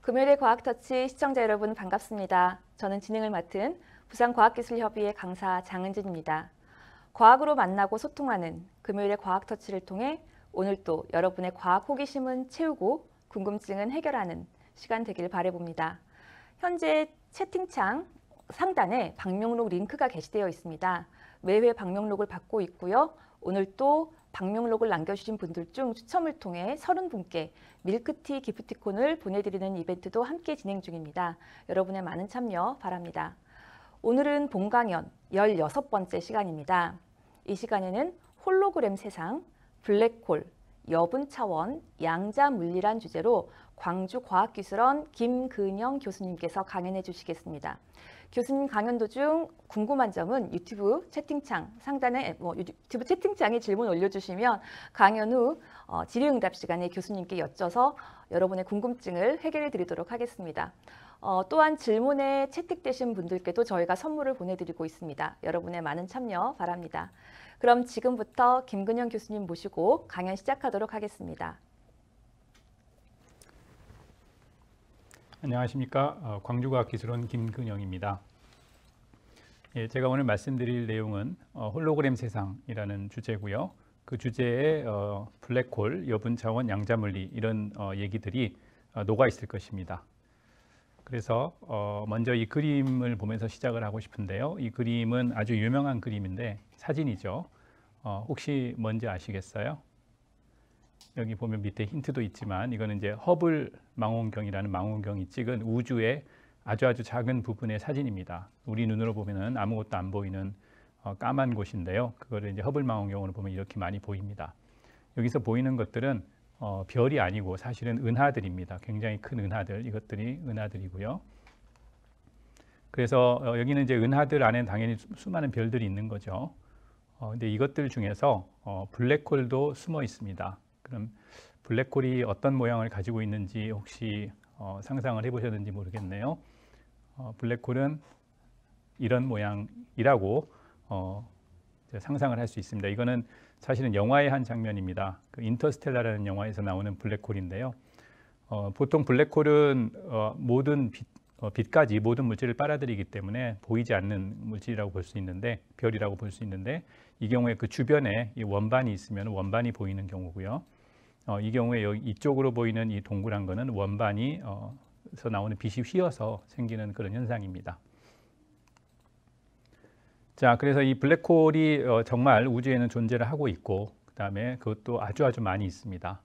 금요일의 과학터치 시청자 여러분 반갑습니다. 저는 진행을 맡은 부산과학기술협의회 강사 장은진입니다. 과학으로 만나고 소통하는 금요일의 과학터치를 통해 오늘 또 여러분의 과학 호기심은 채우고 궁금증은 해결하는 시간 되길 바라봅니다. 현재 채팅창 상단에 방명록 링크가 게시되어 있습니다. 매회 방명록을 받고 있고요. 오늘 또 방명록을 남겨주신 분들 중 추첨을 통해 30분께 밀크티 기프티콘을 보내드리는 이벤트도 함께 진행 중입니다. 여러분의 많은 참여 바랍니다. 오늘은 본강연 16번째 시간입니다. 이 시간에는 홀로그램 세상, 블랙홀, 여분 차원, 양자 물리란 주제로 광주과학기술원 김근영 교수님께서 강연해 주시겠습니다. 교수님 강연 도중 궁금한 점은 유튜브 채팅창 상단에 유튜브 채팅창에 질문 올려주시면 강연 후 질의응답 시간에 교수님께 여쭤서 여러분의 궁금증을 해결해 드리도록 하겠습니다. 또한 질문에 채택되신 분들께도 저희가 선물을 보내드리고 있습니다. 여러분의 많은 참여 바랍니다. 그럼 지금부터 김근영 교수님 모시고 강연 시작하도록 하겠습니다. 안녕하십니까. 광주과학기술원 김근영입니다. 예, 제가 오늘 말씀드릴 내용은 홀로그램 세상이라는 주제고요. 그 주제에 블랙홀, 여분 차원, 양자물리 이런 얘기들이 녹아 있을 것입니다. 그래서 먼저 이 그림을 보면서 시작을 하고 싶은데요. 이 그림은 아주 유명한 그림인데 사진이죠. 혹시 뭔지 아시겠어요? 여기 보면 밑에 힌트도 있지만 이거는 이제 허블 망원경이라는 망원경이 찍은 우주의 아주 작은 부분의 사진입니다. 우리 눈으로 보면은 아무것도 안 보이는 까만 곳인데요. 그거를 이제 허블 망원경으로 보면 이렇게 많이 보입니다. 여기서 보이는 것들은 별이 아니고 사실은 은하들입니다. 굉장히 큰 은하들, 이것들이 은하들이고요. 그래서 여기는 이제 은하들 안에 당연히 수많은 별들이 있는 거죠. 근데 이것들 중에서 블랙홀도 숨어 있습니다. 그럼 블랙홀이 어떤 모양을 가지고 있는지 혹시 상상을 해보셨는지 모르겠네요. 블랙홀은 이런 모양이라고 상상을 할 수 있습니다. 이거는 사실은 영화의 한 장면입니다. 그 인터스텔라라는 영화에서 나오는 블랙홀인데요. 보통 블랙홀은 모든 빛까지 모든 물질을 빨아들이기 때문에 보이지 않는 물질이라고 볼 수 있는데, 별이라고 볼 수 있는데, 이 경우에 그 주변에 이 원반이 있으면 원반이 보이는 경우고요. 이 경우에 여기 이쪽으로 보이는 이 동그란 거는 원반이서 나오는 빛이 휘어서 생기는 그런 현상입니다. 자, 그래서 이 블랙홀이 정말 우주에는 존재를 하고 있고, 그 다음에 그것도 아주 많이 있습니다.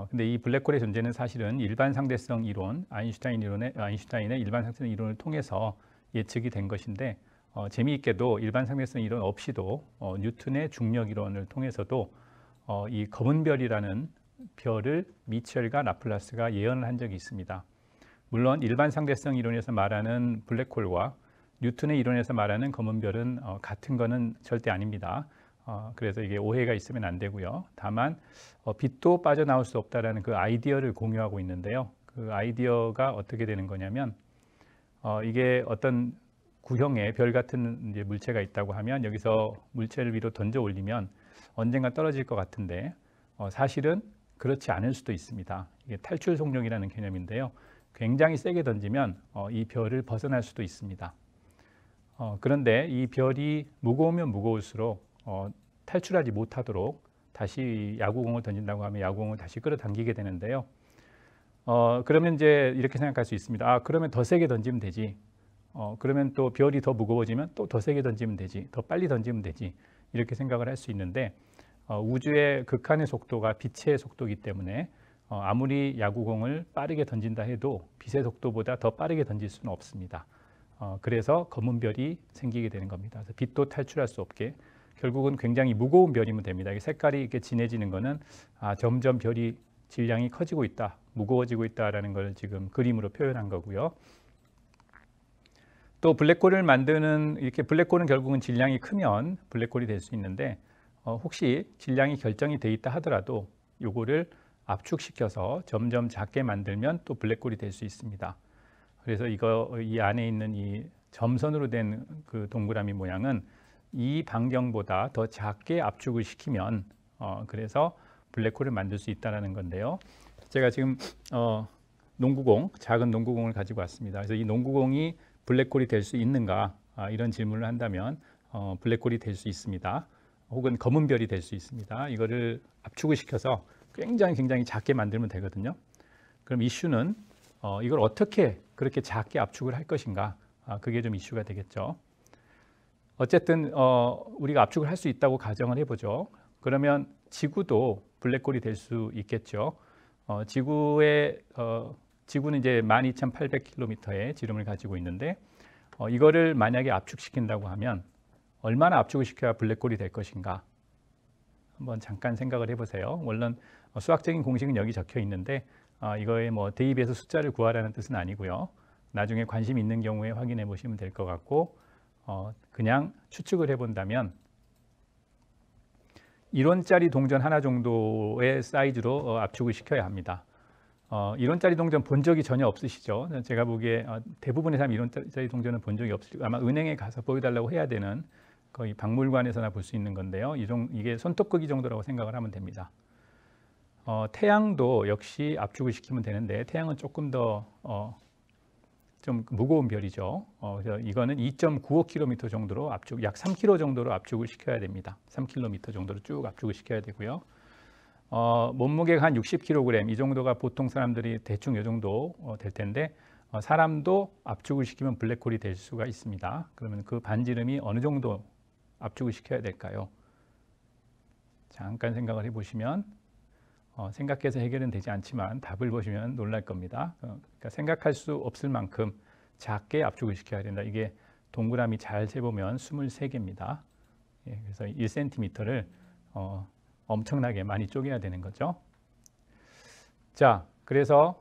근데 이 블랙홀의 존재는 사실은 일반 상대성 이론, 아인슈타인의 일반 상대성 이론을 통해서 예측이 된 것인데, 재미있게도 일반 상대성 이론 없이도 뉴턴의 중력 이론을 통해서도 이 검은 별이라는 별을 미첼과 라플라스가 예언을 한 적이 있습니다. 물론 일반 상대성 이론에서 말하는 블랙홀과 뉴턴의 이론에서 말하는 검은 별은 같은 거는 절대 아닙니다. 그래서 이게 오해가 있으면 안 되고요. 다만 빛도 빠져나올 수 없다라는 그 아이디어를 공유하고 있는데요. 그 아이디어가 어떻게 되는 거냐면 이게 어떤 구형의 별 같은 이제 물체가 있다고 하면 여기서 물체를 위로 던져 올리면 언젠가 떨어질 것 같은데 사실은 그렇지 않을 수도 있습니다. 이게 탈출 속력이라는 개념인데요. 굉장히 세게 던지면 이 별을 벗어날 수도 있습니다. 그런데 이 별이 무거우면 무거울수록 탈출하지 못하도록 다시 야구공을 던진다고 하면 야구공을 다시 끌어당기게 되는데요. 그러면 이제 이렇게 생각할 수 있습니다. 그러면 더 세게 던지면 되지. 그러면 또 별이 더 무거워지면 또 더 세게 던지면 되지. 더 빨리 던지면 되지. 이렇게 생각을 할 수 있는데 우주의 극한의 속도가 빛의 속도이기 때문에 아무리 야구공을 빠르게 던진다 해도 빛의 속도보다 더 빠르게 던질 수는 없습니다. 그래서 검은 별이 생기게 되는 겁니다. 그래서 빛도 탈출할 수 없게 결국은 굉장히 무거운 별이면 됩니다. 색깔이 이렇게 진해지는 것은 점점 별이 질량이 커지고 있다, 무거워지고 있다라는 걸 지금 그림으로 표현한 거고요. 또 블랙홀을 만드는 이렇게 블랙홀은 결국은 질량이 크면 블랙홀이 될 수 있는데 혹시 질량이 결정이 돼 있다 하더라도 요거를 압축시켜서 점점 작게 만들면 또 블랙홀이 될 수 있습니다. 그래서 이 안에 있는 이 점선으로 된 그 동그라미 모양은 이 반경보다 더 작게 압축을 시키면 그래서 블랙홀을 만들 수 있다는 건데요. 제가 지금 농구공, 작은 농구공을 가지고 왔습니다. 그래서 이 농구공이 블랙홀이 될 수 있는가 이런 질문을 한다면 블랙홀이 될 수 있습니다. 혹은 검은 별이 될 수 있습니다. 이거를 압축을 시켜서 굉장히 작게 만들면 되거든요. 그럼 이슈는 이걸 어떻게 그렇게 작게 압축을 할 것인가, 그게 좀 이슈가 되겠죠. 어쨌든 우리가 압축을 할 수 있다고 가정을 해보죠. 그러면 지구도 블랙홀이 될 수 있겠죠. 지구는 이제 12,800km의 지름을 가지고 있는데 이거를 만약에 압축시킨다고 하면 얼마나 압축을 시켜야 블랙홀이 될 것인가, 한번 잠깐 생각을 해보세요. 물론 수학적인 공식은 여기 적혀 있는데 이거에 뭐 대입해서 숫자를 구하라는 뜻은 아니고요. 나중에 관심 있는 경우에 확인해 보시면 될 것 같고, 그냥 추측을 해본다면 1원짜리 동전 하나 정도의 사이즈로 압축을 시켜야 합니다. 1원짜리 동전 본 적이 전혀 없으시죠? 제가 보기에 대부분의 사람이 1원짜리 동전은 본 적이 없으시고 아마 은행에 가서 보여달라고 해야 되는, 거의 박물관에서나 볼 수 있는 건데요. 이게 손톱 크기 정도라고 생각을 하면 됩니다. 태양도 역시 압축을 시키면 되는데 태양은 조금 더 좀 무거운 별이죠. 그래서 이거는 2.95km 정도로 약 3km 정도로 압축을 시켜야 됩니다. 3km 정도로 쭉 압축을 시켜야 되고요. 몸무게가 한 60kg 이 정도가 보통 사람들이 대충 이 정도 될 텐데 사람도 압축을 시키면 블랙홀이 될 수가 있습니다. 그러면 그 반지름이 어느 정도 압축을 시켜야 될까요? 잠깐 생각을 해보시면 생각해서 해결은 되지 않지만 답을 보시면 놀랄 겁니다. 그러니까 생각할 수 없을 만큼 작게 압축을 시켜야 된다. 이게 동그라미 잘 세보면 23개입니다. 예, 그래서 1cm를 엄청나게 많이 쪼개야 되는 거죠. 자, 그래서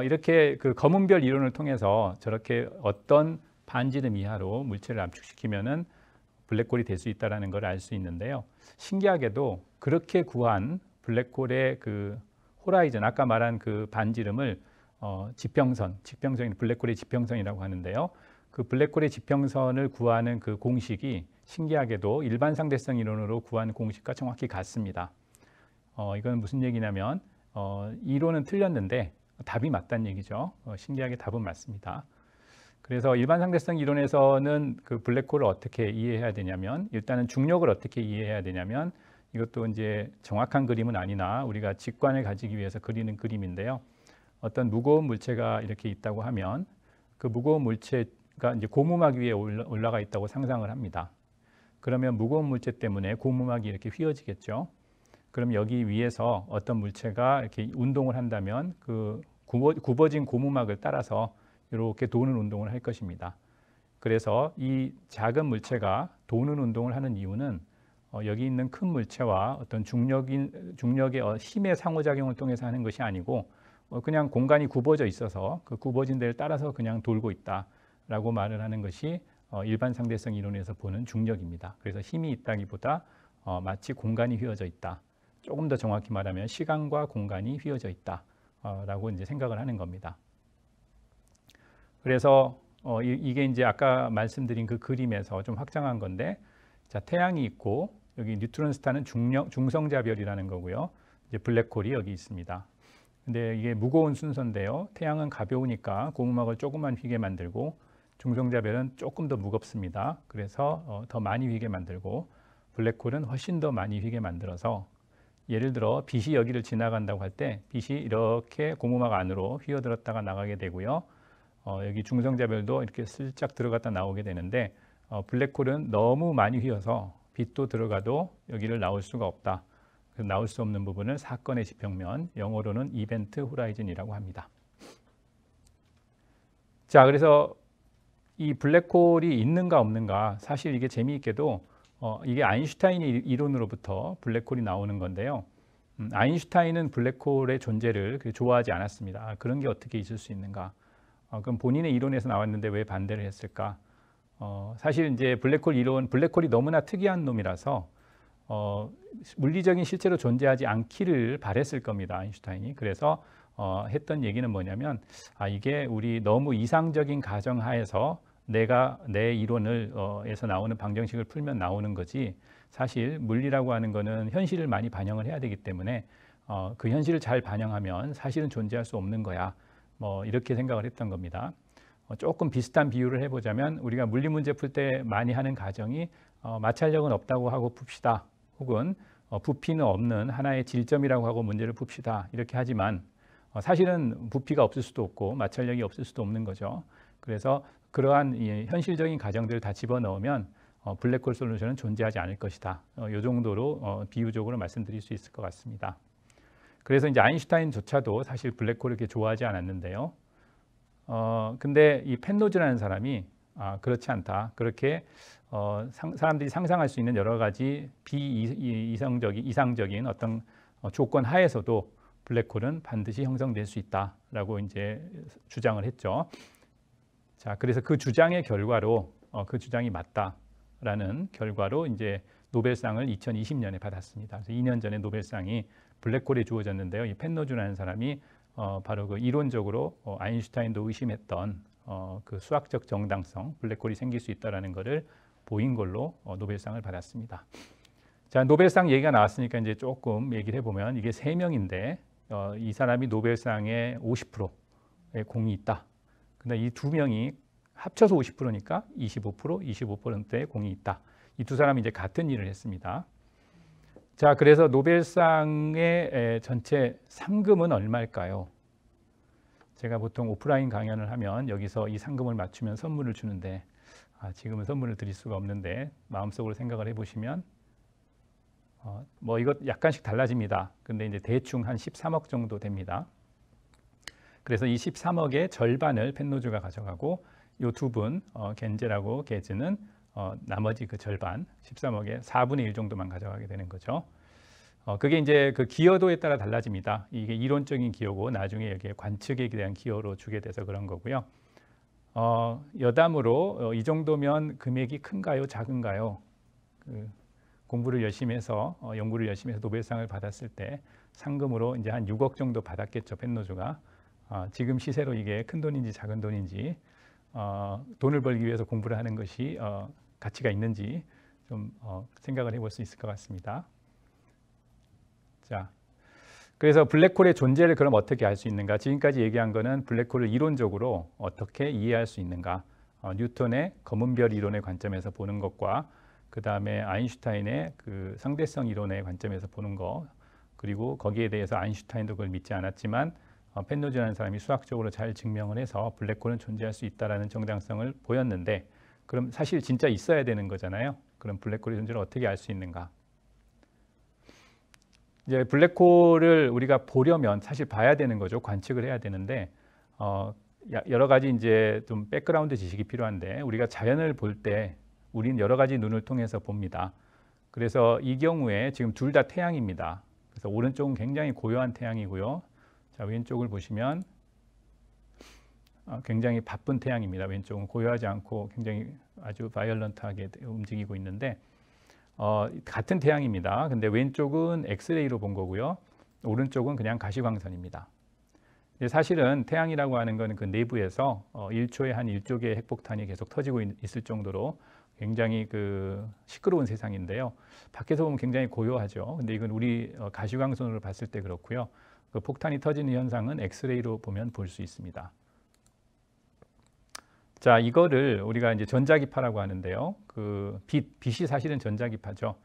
이렇게 그 검은 별 이론을 통해서 저렇게 어떤 반지름 이하로 물체를 압축시키면은 블랙홀이 될 수 있다는 걸 알 수 있는데요. 신기하게도 그렇게 구한 블랙홀의 그 호라이즌, 아까 말한 그 반지름을 지평선이 블랙홀의 지평선이라고 하는데요. 그 블랙홀의 지평선을 구하는 그 공식이 신기하게도 일반 상대성 이론으로 구한 공식과 정확히 같습니다. 이건 무슨 얘기냐면 이론은 틀렸는데 답이 맞다는 얘기죠. 신기하게 답은 맞습니다. 그래서 일반 상대성 이론에서는 그 블랙홀을 어떻게 이해해야 되냐면, 일단은 중력을 어떻게 이해해야 되냐면, 이것도 이제 정확한 그림은 아니나 우리가 직관을 가지기 위해서 그리는 그림인데요. 어떤 무거운 물체가 이렇게 있다고 하면 그 무거운 물체가 이제 고무막 위에 올라가 있다고 상상을 합니다. 그러면 무거운 물체 때문에 고무막이 이렇게 휘어지겠죠. 그럼 여기 위에서 어떤 물체가 이렇게 운동을 한다면 그 굽어진 고무막을 따라서 이렇게 도는 운동을 할 것입니다. 그래서 이 작은 물체가 도는 운동을 하는 이유는 여기 있는 큰 물체와 어떤 중력의 힘의 상호작용을 통해서 하는 것이 아니고 그냥 공간이 굽어져 있어서 그 굽어진 데를 따라서 그냥 돌고 있다라고 말을 하는 것이 일반 상대성 이론에서 보는 중력입니다. 그래서 힘이 있다기보다 마치 공간이 휘어져 있다. 조금 더 정확히 말하면 시간과 공간이 휘어져 있다라고 이제 생각을 하는 겁니다. 그래서 이게 이제 아까 말씀드린 그 그림에서 좀 확장한 건데, 자, 태양이 있고 여기 뉴트론 스타는 중성자별이라는 거고요. 이제 블랙홀이 여기 있습니다. 근데 이게 무거운 순서인데요. 태양은 가벼우니까 고무막을 조금만 휘게 만들고, 중성자별은 조금 더 무겁습니다. 그래서 더 많이 휘게 만들고, 블랙홀은 훨씬 더 많이 휘게 만들어서, 예를 들어 빛이 여기를 지나간다고 할 때 빛이 이렇게 고무막 안으로 휘어들었다가 나가게 되고요. 여기 중성자별도 이렇게 슬쩍 들어갔다 나오게 되는데, 블랙홀은 너무 많이 휘어서 빛도 들어가도 여기를 나올 수가 없다. 그래서 나올 수 없는 부분을 사건의 지평면, 영어로는 이벤트 호라이즌이라고 합니다. 자, 그래서 이 블랙홀이 있는가 없는가, 사실 이게 재미있게도 이게 아인슈타인의 이론으로부터 블랙홀이 나오는 건데요. 아인슈타인은 블랙홀의 존재를 그렇게 좋아하지 않았습니다. 그런 게 어떻게 있을 수 있는가? 그럼 본인의 이론에서 나왔는데 왜 반대를 했을까? 사실 이제 블랙홀이 너무나 특이한 놈이라서 물리적인 실제로 존재하지 않기를 바랬을 겁니다, 아인슈타인이. 그래서 했던 얘기는 뭐냐면, 이게 우리 너무 이상적인 가정하에서 내가 내 이론을 에서 나오는 방정식을 풀면 나오는 거지, 사실 물리라고 하는 거는 현실을 많이 반영을 해야 되기 때문에 그 현실을 잘 반영하면 사실은 존재할 수 없는 거야. 뭐 이렇게 생각을 했던 겁니다. 조금 비슷한 비유를 해보자면 우리가 물리 문제 풀 때 많이 하는 가정이 마찰력은 없다고 하고 풉시다. 혹은 부피는 없는 하나의 질점이라고 하고 문제를 풉시다. 이렇게 하지만 사실은 부피가 없을 수도 없고 마찰력이 없을 수도 없는 거죠. 그래서 그러한 현실적인 가정들을 다 집어넣으면 블랙홀 솔루션은 존재하지 않을 것이다. 이 정도로 비유적으로 말씀드릴 수 있을 것 같습니다. 그래서 이제 아인슈타인조차도 사실 블랙홀을 그렇게 좋아하지 않았는데요. 근데 이 펜로즈라는 사람이 그렇지 않다. 그렇게 사람들이 상상할 수 있는 여러 가지 이상적인 어떤 조건 하에서도 블랙홀은 반드시 형성될 수 있다라고 이제 주장을 했죠. 자, 그래서 그 주장의 결과로 그 주장이 맞다라는 결과로 이제 노벨상을 2020년에 받았습니다. 그래서 2년 전에 노벨상이 블랙홀에 주어졌는데요. 이 펜로즈라는 사람이 바로 그 이론적으로 아인슈타인도 의심했던 그 수학적 정당성, 블랙홀이 생길 수 있다라는 것을 보인 걸로 노벨상을 받았습니다. 자, 노벨상 얘기가 나왔으니까 이제 조금 얘기를 해보면 이게 3명인데 이 사람이 노벨상의 50%의 공이 있다. 근데 이 2명이 합쳐서 50%니까 25%의 공이 있다. 이 두 사람이 이제 같은 일을 했습니다. 자, 그래서 노벨상의 전체 상금은 얼마일까요? 제가 보통 오프라인 강연을 하면 여기서 이 상금을 맞추면 선물을 주는데 지금은 선물을 드릴 수가 없는데 마음속으로 생각을 해보시면 뭐 이것 약간씩 달라집니다. 근데 이제 대충 한 13억 정도 됩니다. 그래서 이 13억의 절반을 펜로즈가 가져가고 이 두 분, 겐젤하고 게즈는 나머지 그 절반, 13억의 4분의 1 정도만 가져가게 되는 거죠. 그게 이제 그 기여도에 따라 달라집니다. 이게 이론적인 기여고 나중에 여기에 관측에 대한 기여로 주게 돼서 그런 거고요. 여담으로 이 정도면 금액이 큰가요, 작은가요? 공부를 열심히 해서 연구를 열심히 해서 노벨상을 받았을 때 상금으로 이제 한 6억 정도 받았겠죠, 펜로즈가. 지금 시세로 이게 큰 돈인지 작은 돈인지 돈을 벌기 위해서 공부를 하는 것이 가치가 있는지 좀 생각을 해볼 수 있을 것 같습니다. 자, 그래서 블랙홀의 존재를 그럼 어떻게 알 수 있는가? 지금까지 얘기한 거는 블랙홀을 이론적으로 어떻게 이해할 수 있는가? 뉴턴의 검은별 이론의 관점에서 보는 것과 그 다음에 아인슈타인의 그 상대성 이론의 관점에서 보는 거, 그리고 거기에 대해서 아인슈타인도 그걸 믿지 않았지만 펜로즈라는 사람이 수학적으로 잘 증명을 해서 블랙홀은 존재할 수 있다라는 정당성을 보였는데, 그럼 사실 진짜 있어야 되는 거잖아요. 그럼 블랙홀의 존재를 어떻게 알 수 있는가? 이제 블랙홀을 우리가 보려면 사실 봐야 되는 거죠. 관측을 해야 되는데 여러 가지 이제 좀 백그라운드 지식이 필요한데, 우리가 자연을 볼 때 우리는 여러 가지 눈을 통해서 봅니다. 그래서 이 경우에 지금 둘 다 태양입니다. 그래서 오른쪽은 굉장히 고요한 태양이고요. 자, 왼쪽을 보시면 굉장히 바쁜 태양입니다. 왼쪽은 고요하지 않고 굉장히 아주 바이올런트하게 움직이고 있는데 같은 태양입니다. 근데 왼쪽은 엑스레이로 본 거고요. 오른쪽은 그냥 가시광선입니다. 사실은 태양이라고 하는 것은 그 내부에서 1초에 한 1조 개의 핵폭탄이 계속 터지고 있을 정도로 굉장히 그 시끄러운 세상인데요. 밖에서 보면 굉장히 고요하죠. 근데 이건 우리 가시광선으로 봤을 때 그렇고요. 그 폭탄이 터지는 현상은 엑스레이로 보면 볼 수 있습니다. 자, 이거를 우리가 이제 전자기파라고 하는데요. 그 빛이 사실은 전자기파죠.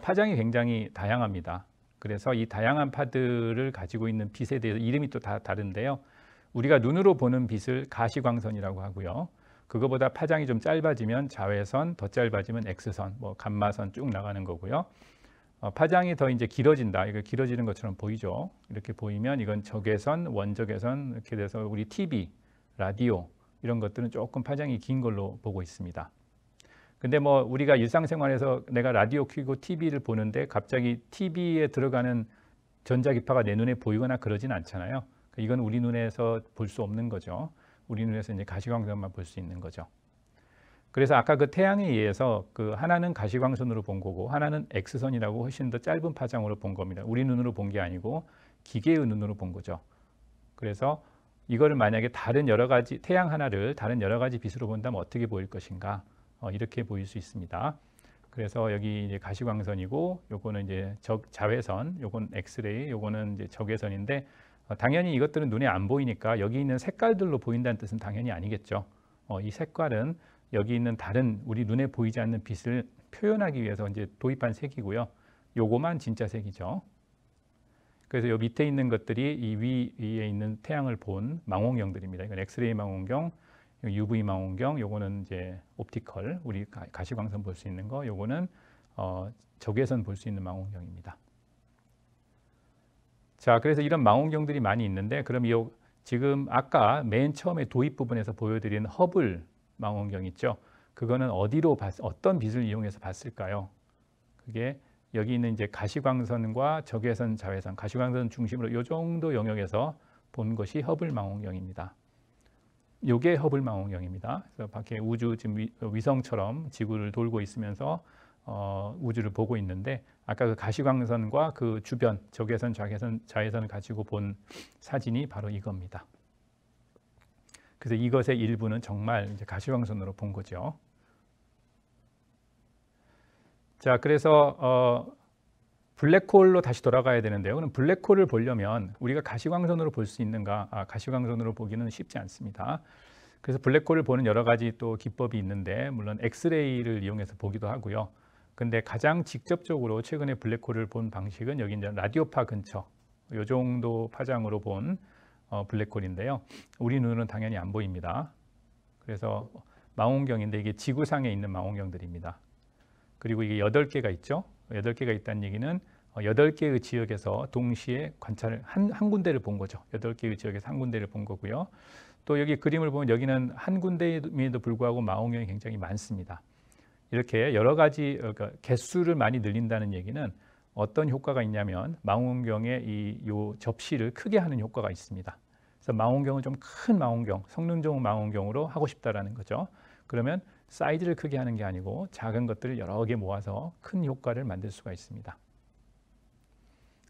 파장이 굉장히 다양합니다. 그래서 이 다양한 파들을 가지고 있는 빛에 대해서 이름이 또 다 다른데요. 우리가 눈으로 보는 빛을 가시광선이라고 하고요. 그거보다 파장이 좀 짧아지면 자외선, 더 짧아지면 X선, 뭐 감마선 쭉 나가는 거고요. 파장이 더 이제 길어진다. 이거 길어지는 것처럼 보이죠. 이렇게 보이면 이건 적외선, 원적외선 이렇게 돼서 우리 TV, 라디오 이런 것들은 조금 파장이 긴 걸로 보고 있습니다. 근데 뭐 우리가 일상생활에서 내가 라디오 켜고 TV를 보는데 갑자기 TV에 들어가는 전자기파가 내 눈에 보이거나 그러진 않잖아요. 이건 우리 눈에서 볼 수 없는 거죠. 우리 눈에서 이제 가시광선만 볼 수 있는 거죠. 그래서 아까 그 태양에 의해서 그 하나는 가시광선으로 본 거고 하나는 X선이라고 훨씬 더 짧은 파장으로 본 겁니다. 우리 눈으로 본 게 아니고 기계의 눈으로 본 거죠. 그래서 이거를 만약에 다른 여러 가지 태양 하나를 다른 여러 가지 빛으로 본다면 어떻게 보일 것인가? 이렇게 보일 수 있습니다. 그래서 여기 이제 가시광선이고 요거는 이제 자외선, 요건 엑스레이, 요거는 이제 적외선인데 당연히 이것들은 눈에 안 보이니까 여기 있는 색깔들로 보인다는 뜻은 당연히 아니겠죠. 이 색깔은 여기 있는 다른 우리 눈에 보이지 않는 빛을 표현하기 위해서 이제 도입한 색이고요. 요거만 진짜 색이죠. 그래서 요 밑에 있는 것들이 이 위에 있는 태양을 본 망원경들입니다. 이건 엑스레이 망원경, UV 망원경, 요거는 이제 옵티컬, 우리 가시광선 볼 수 있는 거, 요거는 적외선 볼 수 있는 망원경입니다. 자, 그래서 이런 망원경들이 많이 있는데, 그럼 지금 아까 맨 처음에 도입 부분에서 보여드린 허블 망원경 있죠? 그거는 어떤 빛을 이용해서 봤을까요? 그게 여기 있는 이제 가시광선과 적외선, 자외선, 가시광선 중심으로 이 정도 영역에서 본 것이 허블 망원경입니다. 요게 허블 망원경입니다. 그래서 밖에 우주 지금 위성처럼 지구를 돌고 있으면서 우주를 보고 있는데 아까 그 가시광선과 그 주변 적외선, 자외선을 가지고 본 사진이 바로 이겁니다. 그래서 이것의 일부는 정말 이제 가시광선으로 본 거죠. 자, 그래서 블랙홀로 다시 돌아가야 되는데요. 그럼 블랙홀을 보려면 우리가 가시광선으로 볼 수 있는가? 가시광선으로 보기는 쉽지 않습니다. 그래서 블랙홀을 보는 여러 가지 또 기법이 있는데 물론 엑스레이를 이용해서 보기도 하고요. 근데 가장 직접적으로 최근에 블랙홀을 본 방식은 여기 이제 라디오파 근처 이 정도 파장으로 본 블랙홀인데요. 우리 눈은 당연히 안 보입니다. 그래서 망원경인데 이게 지구상에 있는 망원경들입니다. 그리고 이게 8개가 있죠. 8개가 있다는 얘기는 8개의 지역에서 동시에 관찰을 한 군데를 본 거죠. 8개의 지역에서 한 군데를 본 거고요. 또 여기 그림을 보면 여기는 한 군데임에도 불구하고 망원경이 굉장히 많습니다. 이렇게 여러 가지 개수를 많이 늘린다는 얘기는 어떤 효과가 있냐면 망원경의 요 접시를 크게 하는 효과가 있습니다. 그래서 망원경을 좀 큰 망원경, 성능 좋은 망원경으로 하고 싶다라는 거죠. 그러면 사이즈를 크게 하는 게 아니고 작은 것들을 여러 개 모아서 큰 효과를 만들 수가 있습니다.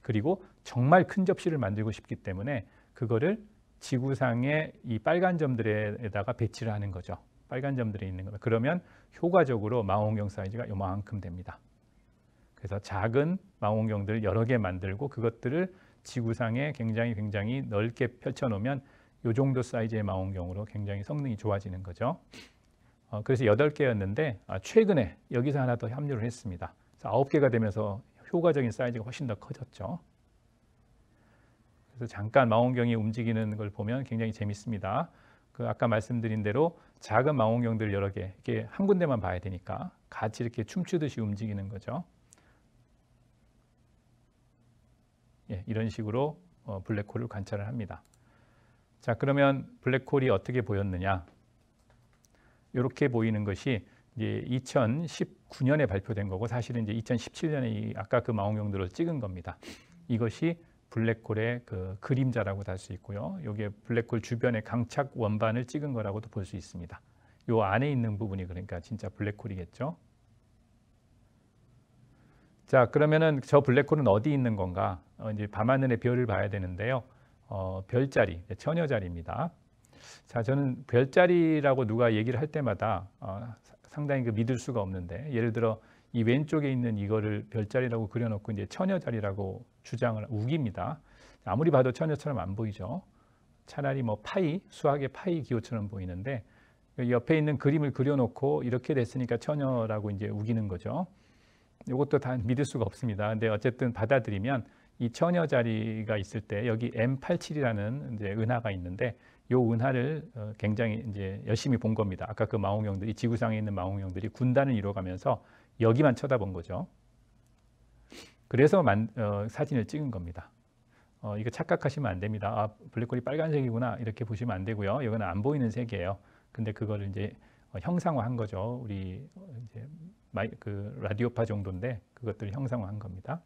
그리고 정말 큰 접시를 만들고 싶기 때문에 그거를 지구상의 이 빨간 점들에다가 배치를 하는 거죠. 빨간 점들에 있는 거. 그러면 효과적으로 망원경 사이즈가 요만큼 됩니다. 그래서 작은 망원경들을 여러 개 만들고 그것들을 지구상에 굉장히 넓게 펼쳐 놓으면 이 정도 사이즈의 망원경으로 굉장히 성능이 좋아지는 거죠. 그래서 8개였는데 최근에 여기서 하나 더 합류를 했습니다. 그래서 9개가 되면서 효과적인 사이즈가 훨씬 더 커졌죠. 그래서 잠깐 망원경이 움직이는 걸 보면 굉장히 재밌습니다. 그 아까 말씀드린 대로 작은 망원경들 여러 개, 이렇게 한 군데만 봐야 되니까 같이 이렇게 춤추듯이 움직이는 거죠. 예, 이런 식으로 블랙홀을 관찰을 합니다. 자, 그러면 블랙홀이 어떻게 보였느냐? 이렇게 보이는 것이 이제 2019년에 발표된 거고 사실은 이제 2017년에 아까 그 망원경들을 찍은 겁니다. 이것이 블랙홀의 그 그림자라고도 할 수 있고요. 이게 블랙홀 주변의 강착 원반을 찍은 거라고도 볼 수 있습니다. 이 안에 있는 부분이 그러니까 진짜 블랙홀이겠죠. 자, 그러면은 저 블랙홀은 어디 있는 건가? 이제 밤하늘의 별을 봐야 되는데요. 별자리, 처녀자리입니다. 자, 저는 별자리라고 누가 얘기를 할 때마다 상당히 믿을 수가 없는데 예를 들어 이 왼쪽에 있는 이거를 별자리라고 그려놓고 이제 처녀자리라고 주장을 우깁니다. 아무리 봐도 처녀처럼 안 보이죠. 차라리 뭐 수학의 파이 기호처럼 보이는데 옆에 있는 그림을 그려놓고 이렇게 됐으니까 처녀라고 이제 우기는 거죠. 이것도 다 믿을 수가 없습니다. 근데 어쨌든 받아들이면 이 처녀자리가 있을 때 여기 M87이라는 이제 은하가 있는데 이 은하를 굉장히 이제 열심히 본 겁니다. 아까 그 망원경들이 지구상에 있는 망원경들이 군단을 이뤄가면서 여기만 쳐다본 거죠. 그래서 사진을 찍은 겁니다. 이거 착각하시면 안 됩니다. 블랙홀이 빨간색이구나 이렇게 보시면 안 되고요. 이거는 안 보이는 색이에요. 근데 그거를 이제 형상화한 거죠. 우리 이제 그 라디오파 정도인데 그것들을 형상화한 겁니다.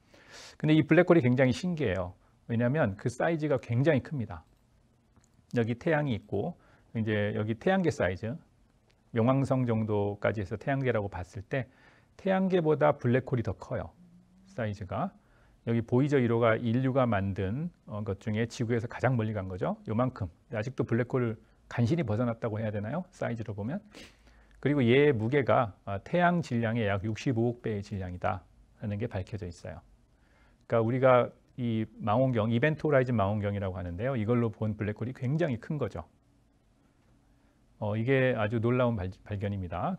근데 이 블랙홀이 굉장히 신기해요. 왜냐하면 그 사이즈가 굉장히 큽니다. 여기 태양이 있고 이제 여기 태양계 사이즈, 용왕성 정도까지 해서 태양계라고 봤을 때 태양계보다 블랙홀이 더 커요. 사이즈가. 여기 보이저 1호가 인류가 만든 것 중에 지구에서 가장 멀리 간 거죠. 요만큼. 아직도 블랙홀을 간신히 벗어났다고 해야 되나요? 사이즈로 보면. 그리고 얘의 무게가 태양 질량의 약 65억 배의 질량이다라는 게 밝혀져 있어요. 그러니까 우리가 이 망원경, 이벤트 호라이즌 망원경이라고 하는데요. 이걸로 본 블랙홀이 굉장히 큰 거죠. 이게 아주 놀라운 발견입니다.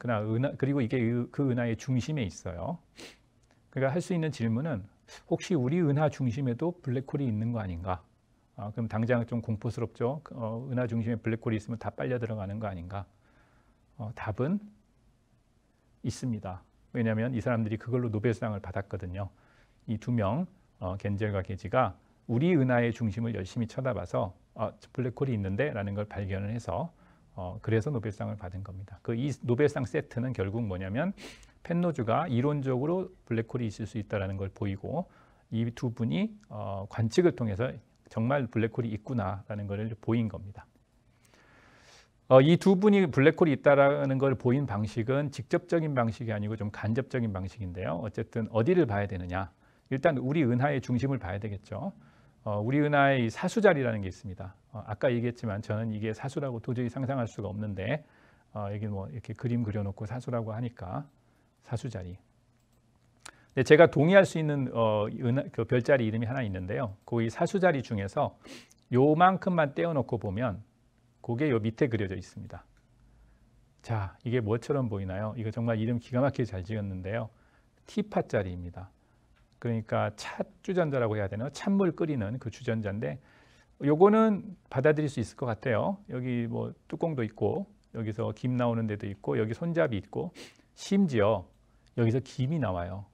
그리고 이게 그 은하의 중심에 있어요. 그러니까 할 수 있는 질문은 혹시 우리 은하 중심에도 블랙홀이 있는 거 아닌가? 그럼 당장 좀 공포스럽죠. 은하 중심에 블랙홀이 있으면 다 빨려 들어가는 거 아닌가? 답은 있습니다. 왜냐하면 이 사람들이 그걸로 노벨상을 받았거든요. 이 두 명, 겐젤과 게지가 우리 은하의 중심을 열심히 쳐다봐서 블랙홀이 있는데 라는 걸 발견을 해서 그래서 노벨상을 받은 겁니다. 이 노벨상 세트는 결국 뭐냐면 펜로즈가 이론적으로 블랙홀이 있을 수 있다는 걸 보이고 이 두 분이 관측을 통해서 정말 블랙홀이 있구나라는 걸 보인 겁니다. 이 두 분이 블랙홀이 있다라는 걸 보인 방식은 직접적인 방식이 아니고 좀 간접적인 방식인데요. 어쨌든 어디를 봐야 되느냐? 일단 우리 은하의 중심을 봐야 되겠죠. 우리 은하의 사수자리라는 게 있습니다. 아까 얘기했지만 저는 이게 사수라고 도저히 상상할 수가 없는데 여기 뭐 이렇게 그림 그려놓고 사수라고 하니까 사수자리. 근데 제가 동의할 수 있는 그 별자리 이름이 하나 있는데요. 그 사수자리 중에서 요만큼만 떼어놓고 보면 그게 요 밑에 그려져 있습니다. 자, 이게 뭐처럼 보이나요? 이거 정말 이름 기가 막히게 잘 지었는데요. 티팟자리입니다. 그러니까 찻주전자라고 해야 되나? 찬물 끓이는 그 주전자인데 요거는 받아들일 수 있을 것 같아요. 여기 뭐 뚜껑도 있고 여기서 김 나오는 데도 있고 여기 손잡이 있고 심지어 여기서 김이 나와요.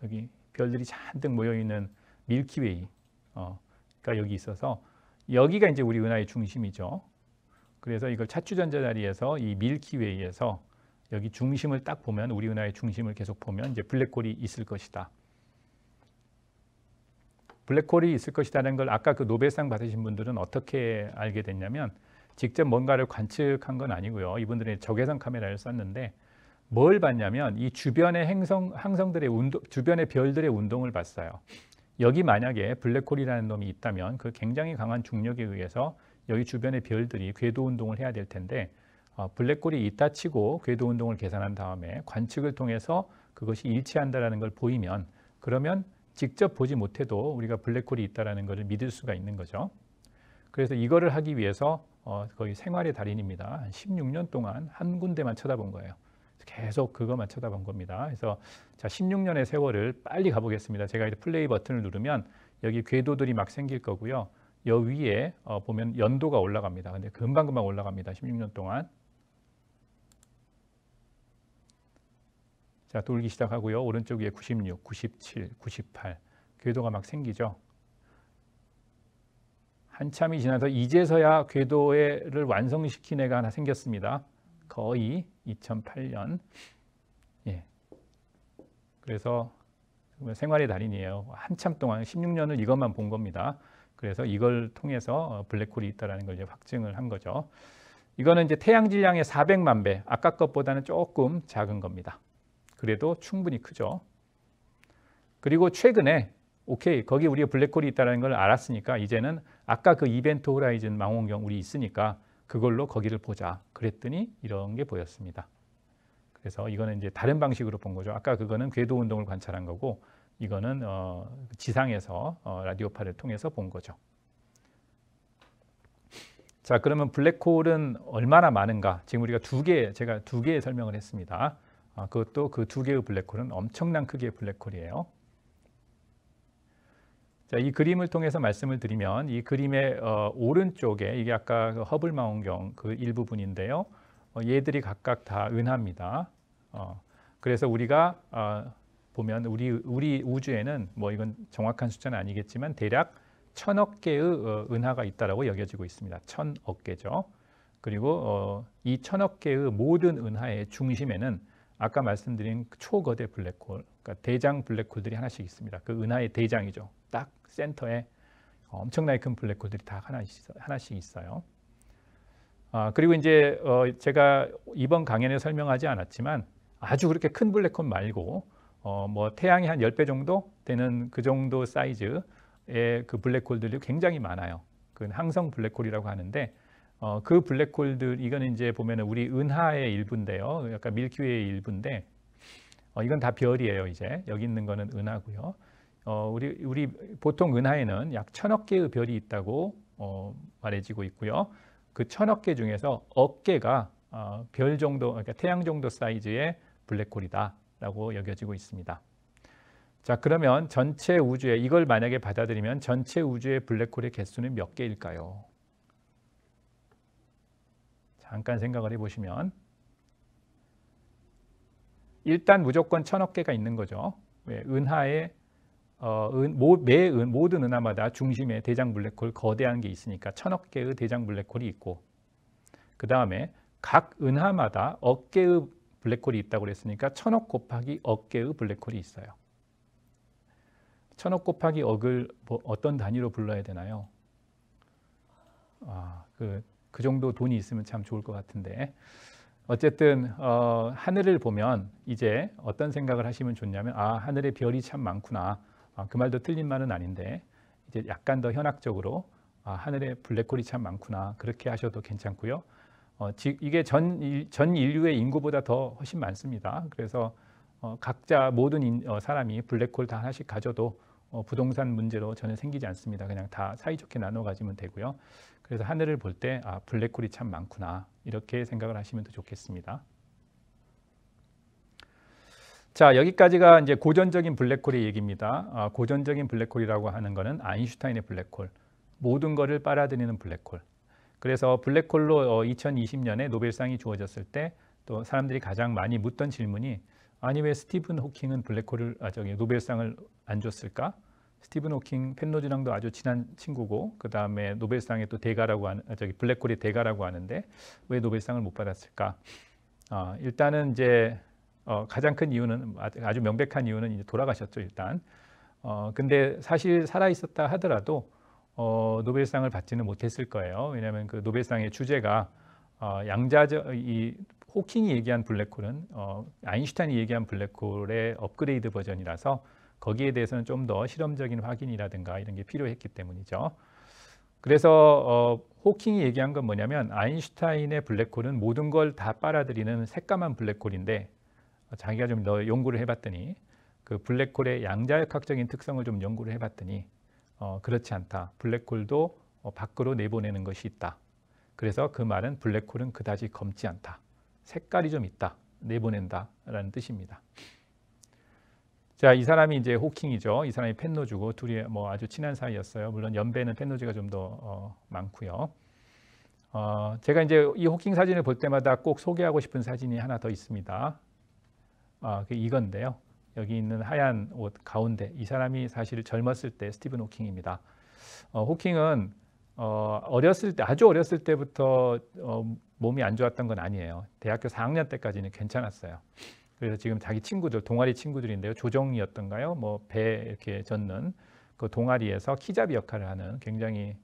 여기 별들이 잔뜩 모여있는 밀키웨이가 여기 있어서 여기가 이제 우리 은하의 중심이죠. 그래서 이걸 찻주전자 자리에서 이 밀키웨이에서 여기 중심을 딱 보면 우리 은하의 중심을 계속 보면 이제 블랙홀이 있을 것이다. 블랙홀이 있을 것이라는 걸 아까 그 노벨상 받으신 분들은 어떻게 알게 됐냐면 직접 뭔가를 관측한 건 아니고요. 이분들이 적외선 카메라를 썼는데 뭘 봤냐면 이 주변의 항성들의 주변의 별들의 운동을 봤어요. 여기 만약에 블랙홀이라는 놈이 있다면 그 굉장히 강한 중력에 의해서 여기 주변의 별들이 궤도 운동을 해야 될 텐데 블랙홀이 있다 치고 궤도 운동을 계산한 다음에 관측을 통해서 그것이 일치한다는 걸 보이면 그러면 직접 보지 못해도 우리가 블랙홀이 있다는 것을 믿을 수가 있는 거죠. 그래서 이거를 하기 위해서 거의 생활의 달인입니다. 한 16년 동안 한 군데만 쳐다본 거예요. 계속 그것만 쳐다본 겁니다. 그래서 자 16년의 세월을 빨리 가보겠습니다. 제가 이제 플레이 버튼을 누르면 여기 궤도들이 막 생길 거고요. 여 위에 보면 연도가 올라갑니다. 근데 금방금방 올라갑니다. 16년 동안. 자 돌기 시작하고요. 오른쪽 위에 96, 97, 98 궤도가 막 생기죠. 한참이 지나서 이제서야 궤도를 완성시킨 애가 하나 생겼습니다. 거의 2008년. 예. 그래서 생활의 달인이에요. 한참 동안 16년을 이것만 본 겁니다. 그래서 이걸 통해서 블랙홀이 있다는 걸 이제 확증을 한 거죠. 이거는 이제 태양 질량의 400만 배, 아까 것보다는 조금 작은 겁니다. 그래도 충분히 크죠. 그리고 최근에 오케이, 거기 우리가 블랙홀이 있다는 걸 알았으니까 이제는 아까 그 이벤트 호라이즌 망원경 우리 있으니까 그걸로 거기를 보자. 그랬더니 이런 게 보였습니다. 그래서 이거는 이제 다른 방식으로 본 거죠. 아까 그거는 궤도 운동을 관찰한 거고 이거는 지상에서 라디오파를 통해서 본 거죠. 자, 그러면 블랙홀은 얼마나 많은가? 지금 우리가 제가 두 개 설명을 했습니다. 그것도 그 두 개의 블랙홀은 엄청난 크기의 블랙홀이에요. 자, 이 그림을 통해서 말씀을 드리면 이 그림의 오른쪽에 이게 아까 그 허블 망원경 그 일부분인데요. 얘들이 각각 다 은하입니다. 그래서 우리가 보면 우리 우주에는 뭐 이건 정확한 숫자는 아니겠지만 대략 1000억 개의 은하가 있다라고 여겨지고 있습니다. 1000억 개죠. 그리고 이 1000억 개의 모든 은하의 중심에는 아까 말씀드린 초거대 블랙홀, 그러니까 대장 블랙홀들이 하나씩 있습니다. 그 은하의 대장이죠. 딱 센터에 엄청나게 큰 블랙홀들이 다 하나씩 있어요. 그리고 이제 제가 이번 강연에 설명하지 않았지만 아주 그렇게 큰 블랙홀 말고 뭐 태양이 한 10배 정도 되는 그 정도 사이즈의 그 블랙홀들이 굉장히 많아요. 그 항성 블랙홀이라고 하는데 그 블랙홀들 이거는 이제 보면은 우리 은하의 일부인데요. 약간 밀키웨이의 일부인데 이건 다 별이에요. 이제 여기 있는 거는 은하고요. 우리 보통 은하에는 약 1000억 개의 별이 있다고 말해지고 있고요. 그 1000억 개 중에서 억 개가 별 정도, 그러니까 태양 정도 사이즈의 블랙홀이다라고 여겨지고 있습니다. 자, 그러면 전체 우주에 이걸 만약에 받아들이면 전체 우주의 블랙홀의 개수는 몇 개일까요? 잠깐 생각을 해보시면 일단 무조건 1000억 개가 있는 거죠. 왜? 은하에 모든 은하마다 중심에 대장 블랙홀 거대한 게 있으니까 1000억 개의 대장 블랙홀이 있고, 그 다음에 각 은하마다 억 개의 블랙홀이 있다고 그랬으니까 1000억 곱하기 억 개의 블랙홀이 있어요. 1000억 곱하기 억을 어떤 단위로 불러야 되나요? 그 정도 돈이 있으면 참 좋을 것 같은데, 어쨌든 하늘을 보면 이제 어떤 생각을 하시면 좋냐면 하늘에 별이 참 많구나. 그 말도 틀린 말은 아닌데 이제 약간 더 현학적으로 하늘에 블랙홀이 참 많구나. 그렇게 하셔도 괜찮고요. 이게 전 인류의 인구보다 더 훨씬 많습니다. 그래서 각자 모든 사람이 블랙홀 다 하나씩 가져도 부동산 문제로 전혀 생기지 않습니다. 그냥 다 사이좋게 나눠 가지면 되고요. 그래서 하늘을 볼 때 블랙홀이 참 많구나. 이렇게 생각을 하시면 더 좋겠습니다. 자, 여기까지가 이제 고전적인 블랙홀의 얘기입니다. 고전적인 블랙홀이라고 하는 거는 아인슈타인의 블랙홀, 모든 것을 빨아들이는 블랙홀. 그래서 블랙홀로 2020년에 노벨상이 주어졌을 때 또 사람들이 가장 많이 묻던 질문이 아니 왜 스티븐 호킹은 노벨상을 안 줬을까? 스티븐 호킹 펜로즈랑도 아주 친한 친구고 그 다음에 노벨상의 또 대가라고 하는 블랙홀의 대가라고 하는데 왜 노벨상을 못 받았을까? 일단은 이제 가장 큰 이유는 아주 명백한 이유는 이제 돌아가셨죠 일단. 근데 사실 살아 있었다 하더라도 노벨상을 받지는 못했을 거예요. 왜냐하면 그 노벨상의 주제가 이 호킹이 얘기한 블랙홀은 아인슈타인이 얘기한 블랙홀의 업그레이드 버전이라서 거기에 대해서는 좀 더 실험적인 확인이라든가 이런 게 필요했기 때문이죠. 그래서 호킹이 얘기한 건 뭐냐면 아인슈타인의 블랙홀은 모든 걸 다 빨아들이는 새까만 블랙홀인데 자기가 좀 더 연구를 해봤더니 그 블랙홀의 양자역학적인 특성을 좀 연구를 해봤더니 그렇지 않다. 블랙홀도 밖으로 내보내는 것이 있다. 그래서 그 말은 블랙홀은 그다지 검지 않다. 색깔이 좀 있다. 내보낸다라는 뜻입니다. 자, 이 사람이 이제 호킹이죠. 이 사람이 펜로즈고 둘이 뭐 아주 친한 사이였어요. 물론 연배는 펜로즈가 좀 더 많고요. 제가 이제 이 호킹 사진을 볼 때마다 꼭 소개하고 싶은 사진이 하나 더 있습니다. 이건데요. 여기 있는 하얀 옷 가운데 이 사람이 사실 젊었을 때 스티븐 호킹입니다. 호킹은 아주 어렸을 때부터 몸이 안 좋았던 건 아니에요. 대학교 4학년 때까지는 괜찮았어요. 그래서 지금 자기 친구들, 동아리 친구들인데요. 조정이었던가요? 뭐 배 이렇게 젓는 그 동아리에서 키잡이 역할을 하는 굉장히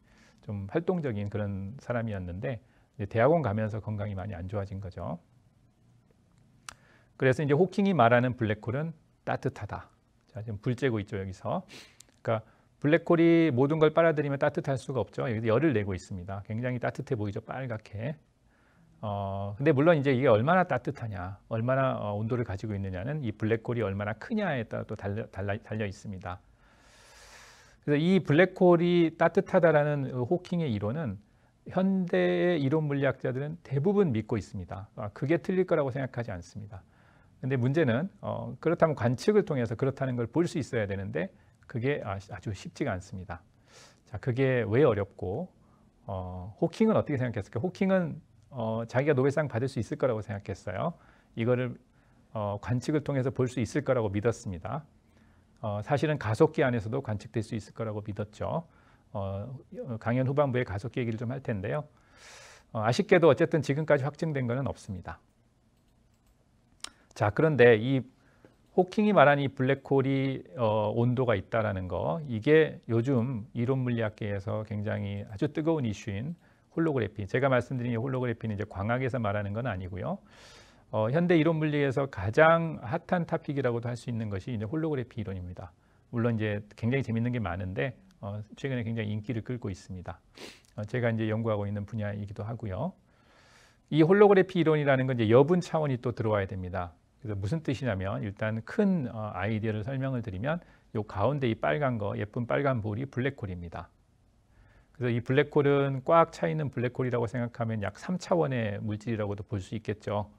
좀 활동적인 그런 사람이었는데 이제 대학원 가면서 건강이 많이 안 좋아진 거죠. 그래서 이제 호킹이 말하는 블랙홀은 따뜻하다. 자, 지금 불 쬐고 있죠, 여기서. 그러니까 블랙홀이 모든 걸 빨아들이면 따뜻할 수가 없죠. 여기서 열을 내고 있습니다. 굉장히 따뜻해 보이죠, 빨갛게. 근데 물론 이제 이게 얼마나 따뜻하냐, 얼마나 온도를 가지고 있느냐는 이 블랙홀이 얼마나 크냐에 따라 또 달려 있습니다. 그래서 이 블랙홀이 따뜻하다라는 호킹의 이론은 현대의 이론 물리학자들은 대부분 믿고 있습니다. 그게 틀릴 거라고 생각하지 않습니다. 근데 문제는 그렇다면 관측을 통해서 그렇다는 걸 볼 수 있어야 되는데 그게 아주 쉽지가 않습니다. 자, 그게 왜 어렵고 호킹은 어떻게 생각했을까? 호킹은 자기가 노벨상 받을 수 있을 거라고 생각했어요. 이거를 관측을 통해서 볼 수 있을 거라고 믿었습니다. 사실은 가속기 안에서도 관측될 수 있을 거라고 믿었죠. 강연 후반부에 가속기 얘기를 좀 할 텐데요. 아쉽게도 어쨌든 지금까지 확증된 것은 없습니다. 자, 그런데 이 호킹이 말한 이 블랙홀이 온도가 있다라는 거, 이게 요즘 이론 물리학계에서 굉장히 아주 뜨거운 이슈인 홀로그래피. 제가 말씀드린 이 홀로그래피는 이제 광학에서 말하는 건 아니고요. 현대 이론 물리에서 가장 핫한 토픽이라고도 할 수 있는 것이 이제 홀로그래피 이론입니다. 물론 이제 굉장히 재밌는 게 많은데 최근에 굉장히 인기를 끌고 있습니다. 제가 이제 연구하고 있는 분야이기도 하고요. 이 홀로그래피 이론이라는 건 이제 여분 차원이 또 들어와야 됩니다. 그래서 무슨 뜻이냐면 일단 큰 아이디어를 설명을 드리면 요 가운데 이 빨간 거, 예쁜 빨간 볼이 블랙홀입니다. 그래서 이 블랙홀은 꽉 차 있는 블랙홀이라고 생각하면 약 3차원의 물질이라고도 볼 수 있겠죠.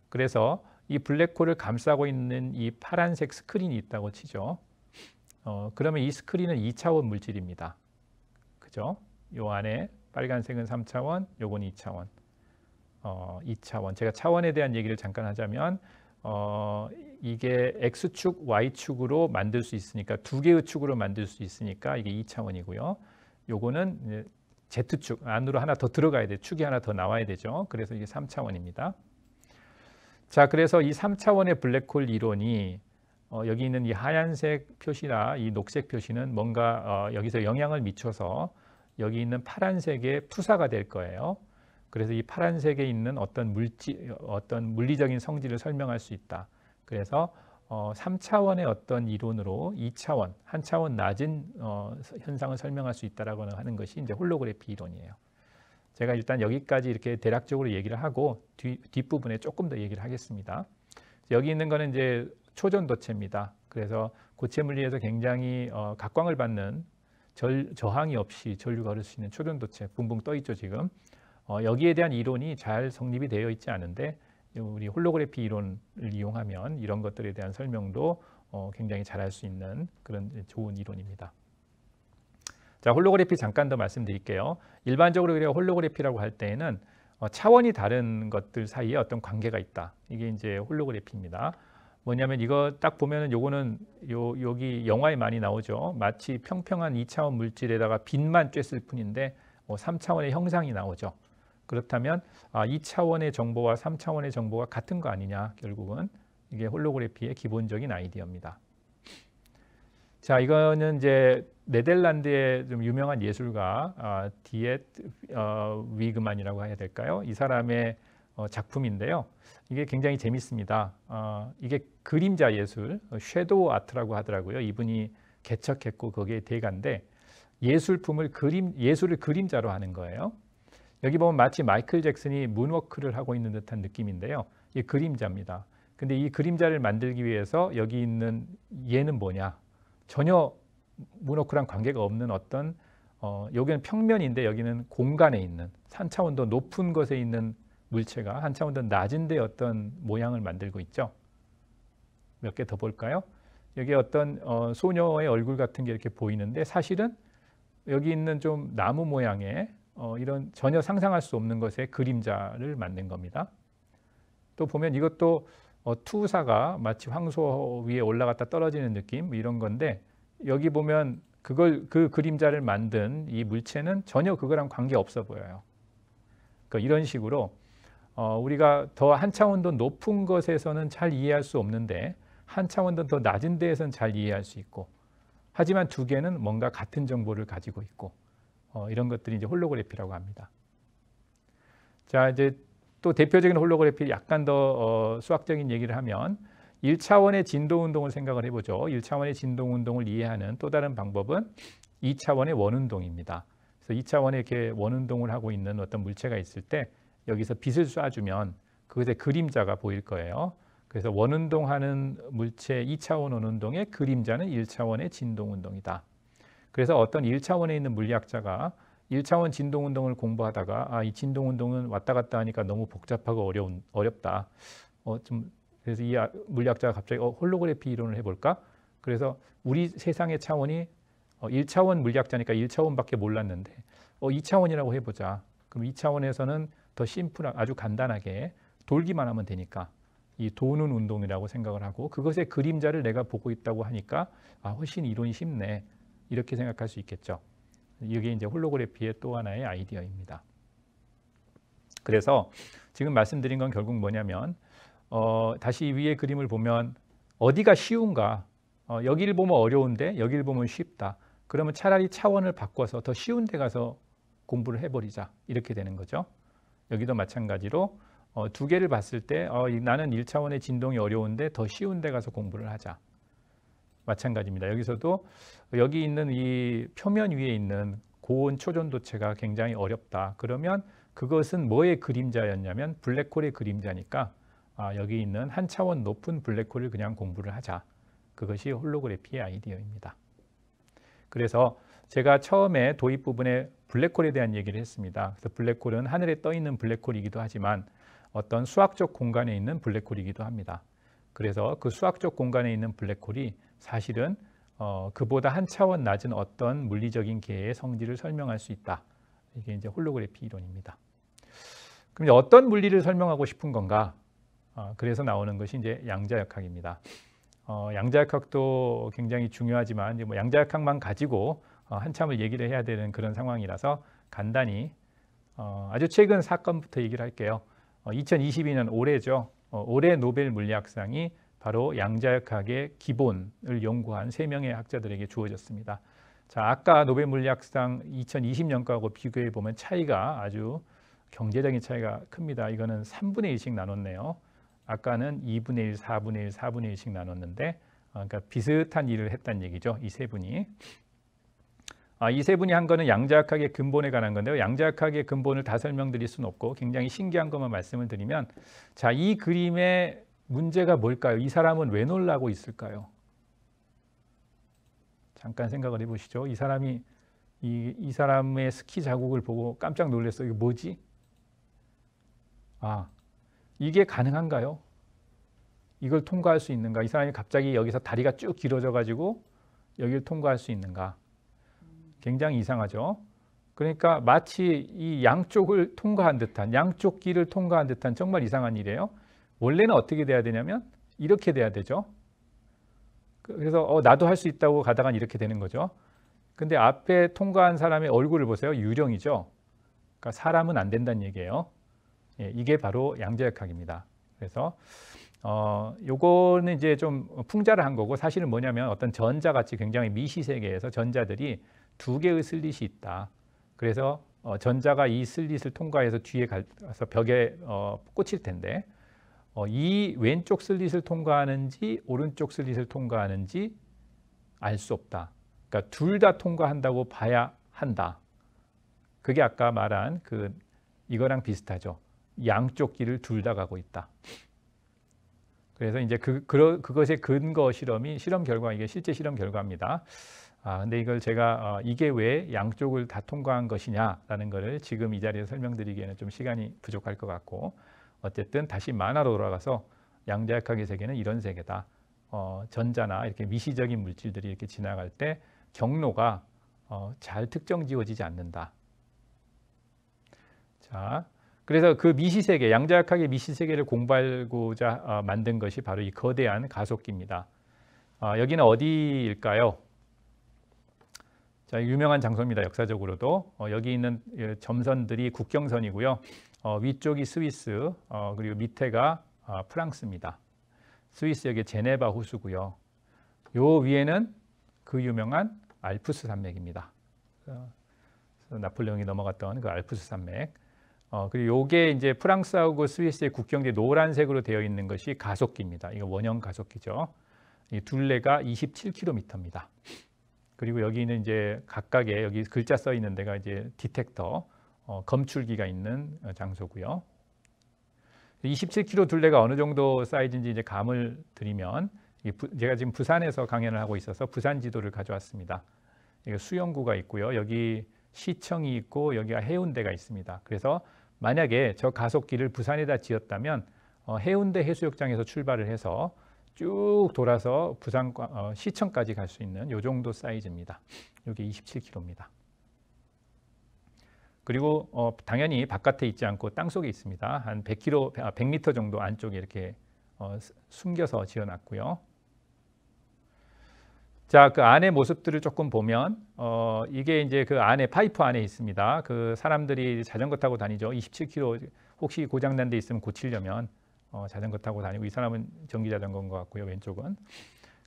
그래서 이 블랙홀을 감싸고 있는 이 파란색 스크린이 있다고 치죠. 그러면 이 스크린은 2차원 물질입니다. 그죠? 요 안에 빨간색은 3차원, 요건 2차원. 2차원. 제가 차원에 대한 얘기를 잠깐 하자면 이게 X축, Y축으로 만들 수 있으니까 두 개의 축으로 만들 수 있으니까 이게 2차원이고요. 요거는 Z축 안으로 하나 더 들어가야 돼. 축이 하나 더 나와야 되죠. 그래서 이게 3차원입니다. 자, 그래서 이 3차원의 블랙홀 이론이 여기 있는 이 하얀색 표시나 이 녹색 표시는 뭔가 여기서 영향을 미쳐서 여기 있는 파란색의 푸사가 될 거예요. 그래서 이 파란색에 있는 어떤 물리적인 성질을 설명할 수 있다. 그래서 3차원의 어떤 이론으로 2차원, 한 차원 낮은 현상을 설명할 수 있다라고 하는 것이 이제 홀로그래피 이론이에요. 제가 일단 여기까지 이렇게 대략적으로 얘기를 하고 뒷부분에 조금 더 얘기를 하겠습니다. 여기 있는 거는 이제 초전도체입니다. 그래서 고체 물리에서 굉장히 각광을 받는 저항이 없이 전류가 흐를 수 있는 초전도체 붕붕 떠 있죠 지금. 여기에 대한 이론이 잘 성립이 되어 있지 않은데 우리 홀로그래피 이론을 이용하면 이런 것들에 대한 설명도 굉장히 잘할 수 있는 그런 좋은 이론입니다. 자, 홀로그래피 잠깐 더 말씀드릴게요. 일반적으로 우리가 홀로그래피라고 할 때에는 차원이 다른 것들 사이에 어떤 관계가 있다. 이게 이제 홀로그래피입니다. 뭐냐면 이거 딱 보면은 요거는 여기 영화에 많이 나오죠. 마치 평평한 2차원 물질에다가 빛만 쬐을 뿐인데 3차원의 형상이 나오죠. 그렇다면 2차원의 정보와 3차원의 정보가 같은 거 아니냐, 결국은 이게 홀로그래피의 기본적인 아이디어입니다. 자, 이거는 이제 네덜란드의 좀 유명한 예술가 디엣 위그만이라고 해야 될까요? 이 사람의 작품인데요. 이게 굉장히 재밌습니다. 이게 그림자 예술, 섀도우 아트라고 하더라고요. 이분이 개척했고 거기에 대가인데 예술을 그림자로 하는 거예요. 여기 보면 마치 마이클 잭슨이 문워크를 하고 있는 듯한 느낌인데요. 이게 그림자입니다. 근데 이 그림자를 만들기 위해서 여기 있는 얘는 뭐냐? 전혀 문워크랑 관계가 없는 어떤 여기는 평면인데 여기는 공간에 있는 3차원 더 높은 것에 있는 물체가 한 차원 더 낮은 데 어떤 모양을 만들고 있죠. 몇 개 더 볼까요? 여기 어떤 소녀의 얼굴 같은 게 이렇게 보이는데 사실은 여기 있는 좀 나무 모양의 이런 전혀 상상할 수 없는 것의 그림자를 만든 겁니다. 또 보면 이것도 투사가 마치 황소 위에 올라갔다 떨어지는 느낌 이런 건데 여기 보면 그 그림자를 만든 이 물체는 전혀 그거랑 관계 없어 보여요. 그러니까 이런 식으로 우리가 더 한 차원 더 높은 것에서는 잘 이해할 수 없는데 한 차원 더 낮은 데에서는 잘 이해할 수 있고 하지만 두 개는 뭔가 같은 정보를 가지고 있고 이런 것들이 이제 홀로그래피라고 합니다. 자, 이제 또 대표적인 홀로그래피 약간 더 수학적인 얘기를 하면 1차원의 진도 운동을 생각을 해보죠. 1차원의 진도 운동을 이해하는 또 다른 방법은 2차원의 원운동입니다. 그래서 2차원에 이렇게 원운동을 하고 있는 어떤 물체가 있을 때 여기서 빛을 쏴주면 그것의 그림자가 보일 거예요. 그래서 원운동하는 물체 2차원 원운동의 그림자는 1차원의 진동운동이다. 그래서 어떤 1차원에 있는 물리학자가 1차원 진동운동을 공부하다가 이 진동운동은 왔다 갔다 하니까 너무 복잡하고 어렵다. 그래서 이 물리학자가 갑자기 홀로그래피 이론을 해볼까? 그래서 우리 세상의 차원이 1차원 물리학자니까 1차원밖에 몰랐는데 2차원이라고 해보자. 그럼 2차원에서는 더 심플한 아주 간단하게 돌기만 하면 되니까 이 도는 운동이라고 생각을 하고 그것의 그림자를 내가 보고 있다고 하니까 훨씬 이론이 쉽네 이렇게 생각할 수 있겠죠. 이게 이제 홀로그래피의 또 하나의 아이디어입니다. 그래서 지금 말씀드린 건 결국 뭐냐면 다시 위에 그림을 보면 어디가 쉬운가? 여기를 보면 어려운데 여기를 보면 쉽다. 그러면 차라리 차원을 바꿔서 더 쉬운 데 가서 공부를 해버리자 이렇게 되는 거죠. 여기도 마찬가지로 두 개를 봤을 때 나는 1차원의 진동이 어려운데 더 쉬운 데 가서 공부를 하자. 마찬가지입니다. 여기서도 여기 있는 이 표면 위에 있는 고온 초전도체가 굉장히 어렵다. 그러면 그것은 뭐의 그림자였냐면 블랙홀의 그림자니까 여기 있는 한 차원 높은 블랙홀을 그냥 공부를 하자. 그것이 홀로그래피의 아이디어입니다. 그래서 제가 처음에 도입 부분에 블랙홀에 대한 얘기를 했습니다. 그래서 블랙홀은 하늘에 떠 있는 블랙홀이기도 하지만 어떤 수학적 공간에 있는 블랙홀이기도 합니다. 그래서 그 수학적 공간에 있는 블랙홀이 사실은 그보다 한 차원 낮은 어떤 물리적인 계의 성질을 설명할 수 있다. 이게 이제 홀로그래피 이론입니다. 그럼 이제 어떤 물리를 설명하고 싶은 건가? 그래서 나오는 것이 이제 양자역학입니다. 양자역학도 굉장히 중요하지만 이제 뭐 양자역학만 가지고 한참을 얘기를 해야 되는 그런 상황이라서 간단히 아주 최근 사건부터 얘기를 할게요. 2022년 올해죠. 올해 노벨 물리학상이 바로 양자역학의 기본을 연구한 3명의 학자들에게 주어졌습니다. 자, 아까 노벨 물리학상 2020년과하고 비교해 보면 차이가 아주 경제적인 차이가 큽니다. 이거는 3분의 1씩 나눴네요. 아까는 2분의 1, 4분의 1, 4분의 1씩 나눴는데 그러니까 비슷한 일을 했다는 얘기죠. 이 세 분이. 이 세 분이 한 거는 양자역학의 근본에 관한 건데요. 양자역학의 근본을 다 설명드릴 수는 없고 굉장히 신기한 것만 말씀을 드리면 자, 이 그림의 문제가 뭘까요? 이 사람은 왜 놀라고 있을까요? 잠깐 생각을 해보시죠. 이 사람이 이 사람의 스키 자국을 보고 깜짝 놀랐어요. 이게 뭐지? 이게 가능한가요? 이걸 통과할 수 있는가? 이 사람이 갑자기 여기서 다리가 쭉 길어져 가지고 여기를 통과할 수 있는가? 굉장히 이상하죠. 그러니까 마치 이 양쪽을 통과한 듯한 양쪽 길을 통과한 듯한 정말 이상한 일이에요. 원래는 어떻게 돼야 되냐면 이렇게 돼야 되죠. 그래서 나도 할 수 있다고 가다가 이렇게 되는 거죠. 근데 앞에 통과한 사람의 얼굴을 보세요. 유령이죠. 그러니까 사람은 안 된다는 얘기예요. 예, 이게 바로 양자역학입니다. 그래서 요거는 이제 좀 풍자를 한 거고 사실은 뭐냐면 어떤 전자같이 굉장히 미시 세계에서 전자들이 2개의 슬릿이 있다. 그래서 전자가 이 슬릿을 통과해서 뒤에 가서 벽에 꽂힐 텐데 이 왼쪽 슬릿을 통과하는지 오른쪽 슬릿을 통과하는지 알 수 없다. 그러니까 둘 다 통과한다고 봐야 한다. 그게 아까 말한 이거랑 비슷하죠. 양쪽 길을 둘 다 가고 있다. 그래서 이제 그것의 근거 실험 결과 이게 실제 실험 결과입니다. 근데 이걸 제가 이게 왜 양쪽을 다 통과한 것이냐라는 것을 지금 이 자리에서 설명드리기에는 좀 시간이 부족할 것 같고 어쨌든 다시 만화로 돌아가서 양자역학의 세계는 이런 세계다. 전자나 이렇게 미시적인 물질들이 이렇게 지나갈 때 경로가 잘 특정 지어지지 않는다. 자, 그래서 그 미시세계, 양자역학의 미시세계를 공부하고자 만든 것이 바로 이 거대한 가속기입니다. 여기는 어디일까요? 자, 유명한 장소입니다. 역사적으로도. 여기 있는 점선들이 국경선이고요. 위쪽이 스위스, 그리고 밑에가 프랑스입니다. 스위스 여기 제네바 호수고요. 요 위에는 그 유명한 알프스 산맥입니다. 나폴레옹이 넘어갔던 그 알프스 산맥. 그리고 요게 이제 프랑스하고 스위스의 국경대 노란색으로 되어 있는 것이 가속기입니다. 이거 원형 가속기죠. 이 둘레가 27km입니다. 그리고 여기는 이제 각각의 여기 글자 써 있는 데가 이제 디텍터, 검출기가 있는 장소고요. 27km 둘레가 어느 정도 사이즈인지 이제 감을 드리면 제가 지금 부산에서 강연을 하고 있어서 부산 지도를 가져왔습니다. 여기 수영구가 있고요. 여기 시청이 있고 여기가 해운대가 있습니다. 그래서 만약에 저 가속기를 부산에다 지었다면 해운대 해수욕장에서 출발을 해서 쭉 돌아서 부산 시청까지 갈 수 있는 요 정도 사이즈입니다. 이게 27km입니다. 그리고 당연히 바깥에 있지 않고 땅속에 있습니다. 한 100m 정도 안쪽에 이렇게 숨겨서 지어놨고요. 자, 그 안의 모습들을 조금 보면 이게 이제 그 안에 파이프 안에 있습니다. 그 사람들이 자전거 타고 다니죠. 27km 혹시 고장난 데 있으면 고치려면 자전거 타고 다니고 이 사람은 전기 자전거인 것 같고요. 왼쪽은.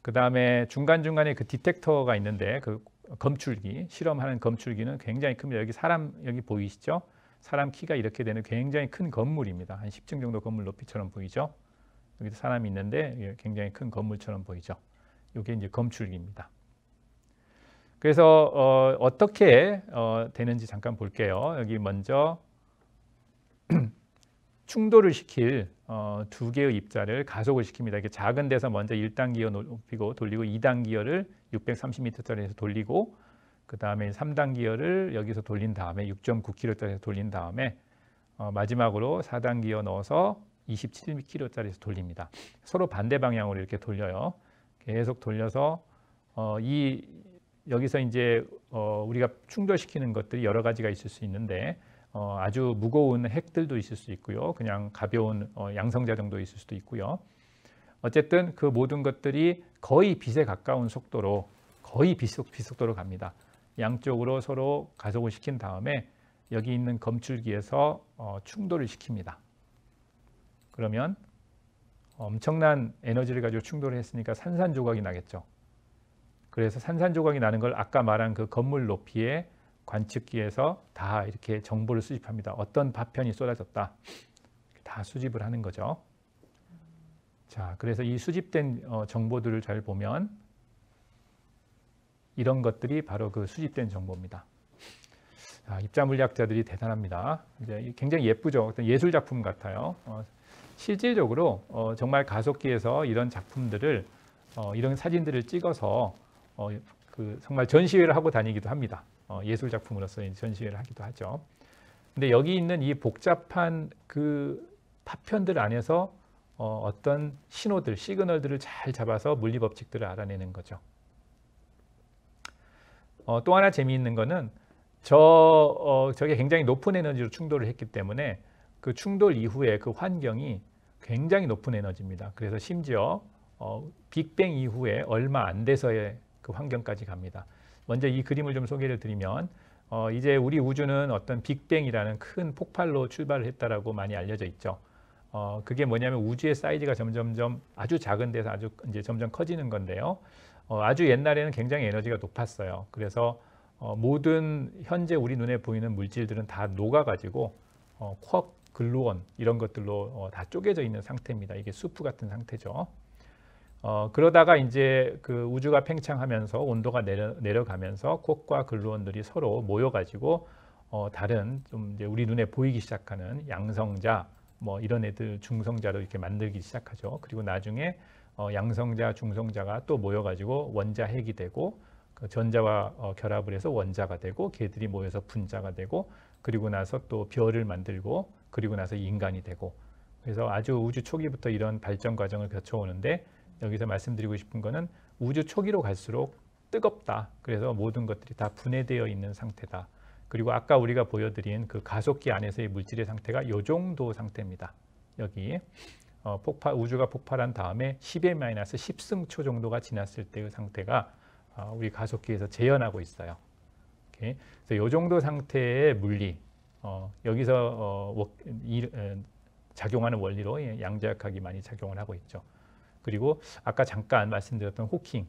그 다음에 중간중간에 그 디텍터가 있는데 그 검출기, 실험하는 검출기는 굉장히 큽니다. 여기 사람 여기 보이시죠? 사람 키가 이렇게 되는 굉장히 큰 건물입니다. 한 10층 정도 건물 높이처럼 보이죠? 여기도 사람이 있는데 굉장히 큰 건물처럼 보이죠? 이게 이제 검출기입니다. 그래서 어떻게 되는지 잠깐 볼게요. 여기 먼저 충돌을 시킬 두 개의 입자를 가속을 시킵니다. 이렇게 작은 데서 먼저 1단 기어 높이고 돌리고 2단 기어를 630m짜리에서 돌리고 그 다음에 3단 기어를 여기서 돌린 다음에 6.9km짜리에서 돌린 다음에 마지막으로 4단 기어 넣어서 27km짜리에서 돌립니다. 서로 반대 방향으로 이렇게 돌려요. 계속 돌려서 여기서 이제 우리가 충돌시키는 것들이 여러 가지가 있을 수 있는데 아주 무거운 핵들도 있을 수 있고요. 그냥 가벼운 양성자 정도 있을 수도 있고요. 어쨌든 그 모든 것들이 거의 빛에 가까운 속도로 거의 빛속도로 갑니다. 양쪽으로 서로 가속을 시킨 다음에 여기 있는 검출기에서 충돌을 시킵니다. 그러면 엄청난 에너지를 가지고 충돌을 했으니까 산산조각이 나겠죠. 그래서 산산조각이 나는 걸 아까 말한 그 건물 높이의 관측기에서 다 이렇게 정보를 수집합니다. 어떤 파편이 쏟아졌다. 다 수집을 하는 거죠. 자, 그래서 이 수집된 정보들을 잘 보면 이런 것들이 바로 그 수집된 정보입니다. 자, 입자 물리학자들이 대단합니다. 이제 굉장히 예쁘죠. 어떤 예술 작품 같아요. 실질적으로 정말 가속기에서 이런 작품들을 이런 사진들을 찍어서 정말 전시회를 하고 다니기도 합니다. 예술 작품으로서 전시회를 하기도 하죠. 근데 여기 있는 이 복잡한 그 파편들 안에서 어떤 신호들, 시그널들을 잘 잡아서 물리 법칙들을 알아내는 거죠. 또 하나 재미있는 거는 저게 굉장히 높은 에너지로 충돌을 했기 때문에 그 충돌 이후에 그 환경이 굉장히 높은 에너지입니다. 그래서 심지어 빅뱅 이후에 얼마 안 돼서의 그 환경까지 갑니다. 먼저 이 그림을 좀 소개를 드리면 이제 우리 우주는 어떤 빅뱅이라는 큰 폭발로 출발을 했다라고 많이 알려져 있죠. 그게 뭐냐면 우주의 사이즈가 점점점 아주 작은 데서 아주 이제 점점 커지는 건데요. 아주 옛날에는 굉장히 에너지가 높았어요. 그래서 모든 현재 우리 눈에 보이는 물질들은 다 녹아가지고 쿼크, 글루온 이런 것들로 다 쪼개져 있는 상태입니다. 이게 수프 같은 상태죠. 그러다가 이제 그 우주가 팽창하면서 온도가 내려가면서 쿼크와 글루온들이 서로 모여가지고 다른 좀 이제 우리 눈에 보이기 시작하는 양성자 뭐 이런 애들 중성자로 이렇게 만들기 시작하죠. 그리고 나중에 양성자, 중성자가 또 모여가지고 원자 핵이 되고 그 전자와 결합을 해서 원자가 되고 걔들이 모여서 분자가 되고 그리고 나서 또 별을 만들고 그리고 나서 인간이 되고 그래서 아주 우주 초기부터 이런 발전 과정을 거쳐오는데 여기서 말씀드리고 싶은 거는 우주 초기로 갈수록 뜨겁다. 그래서 모든 것들이 다 분해되어 있는 상태다. 그리고 아까 우리가 보여드린 그 가속기 안에서의 물질의 상태가 이 정도 상태입니다. 여기 우주가 폭발한 다음에 10-10승초 정도가 지났을 때의 상태가 우리 가속기에서 재현하고 있어요. 오케이? 그래서 이 정도 상태의 물리 여기서 작용하는 원리로 양자역학이 많이 작용을 하고 있죠. 그리고 아까 잠깐 말씀드렸던 호킹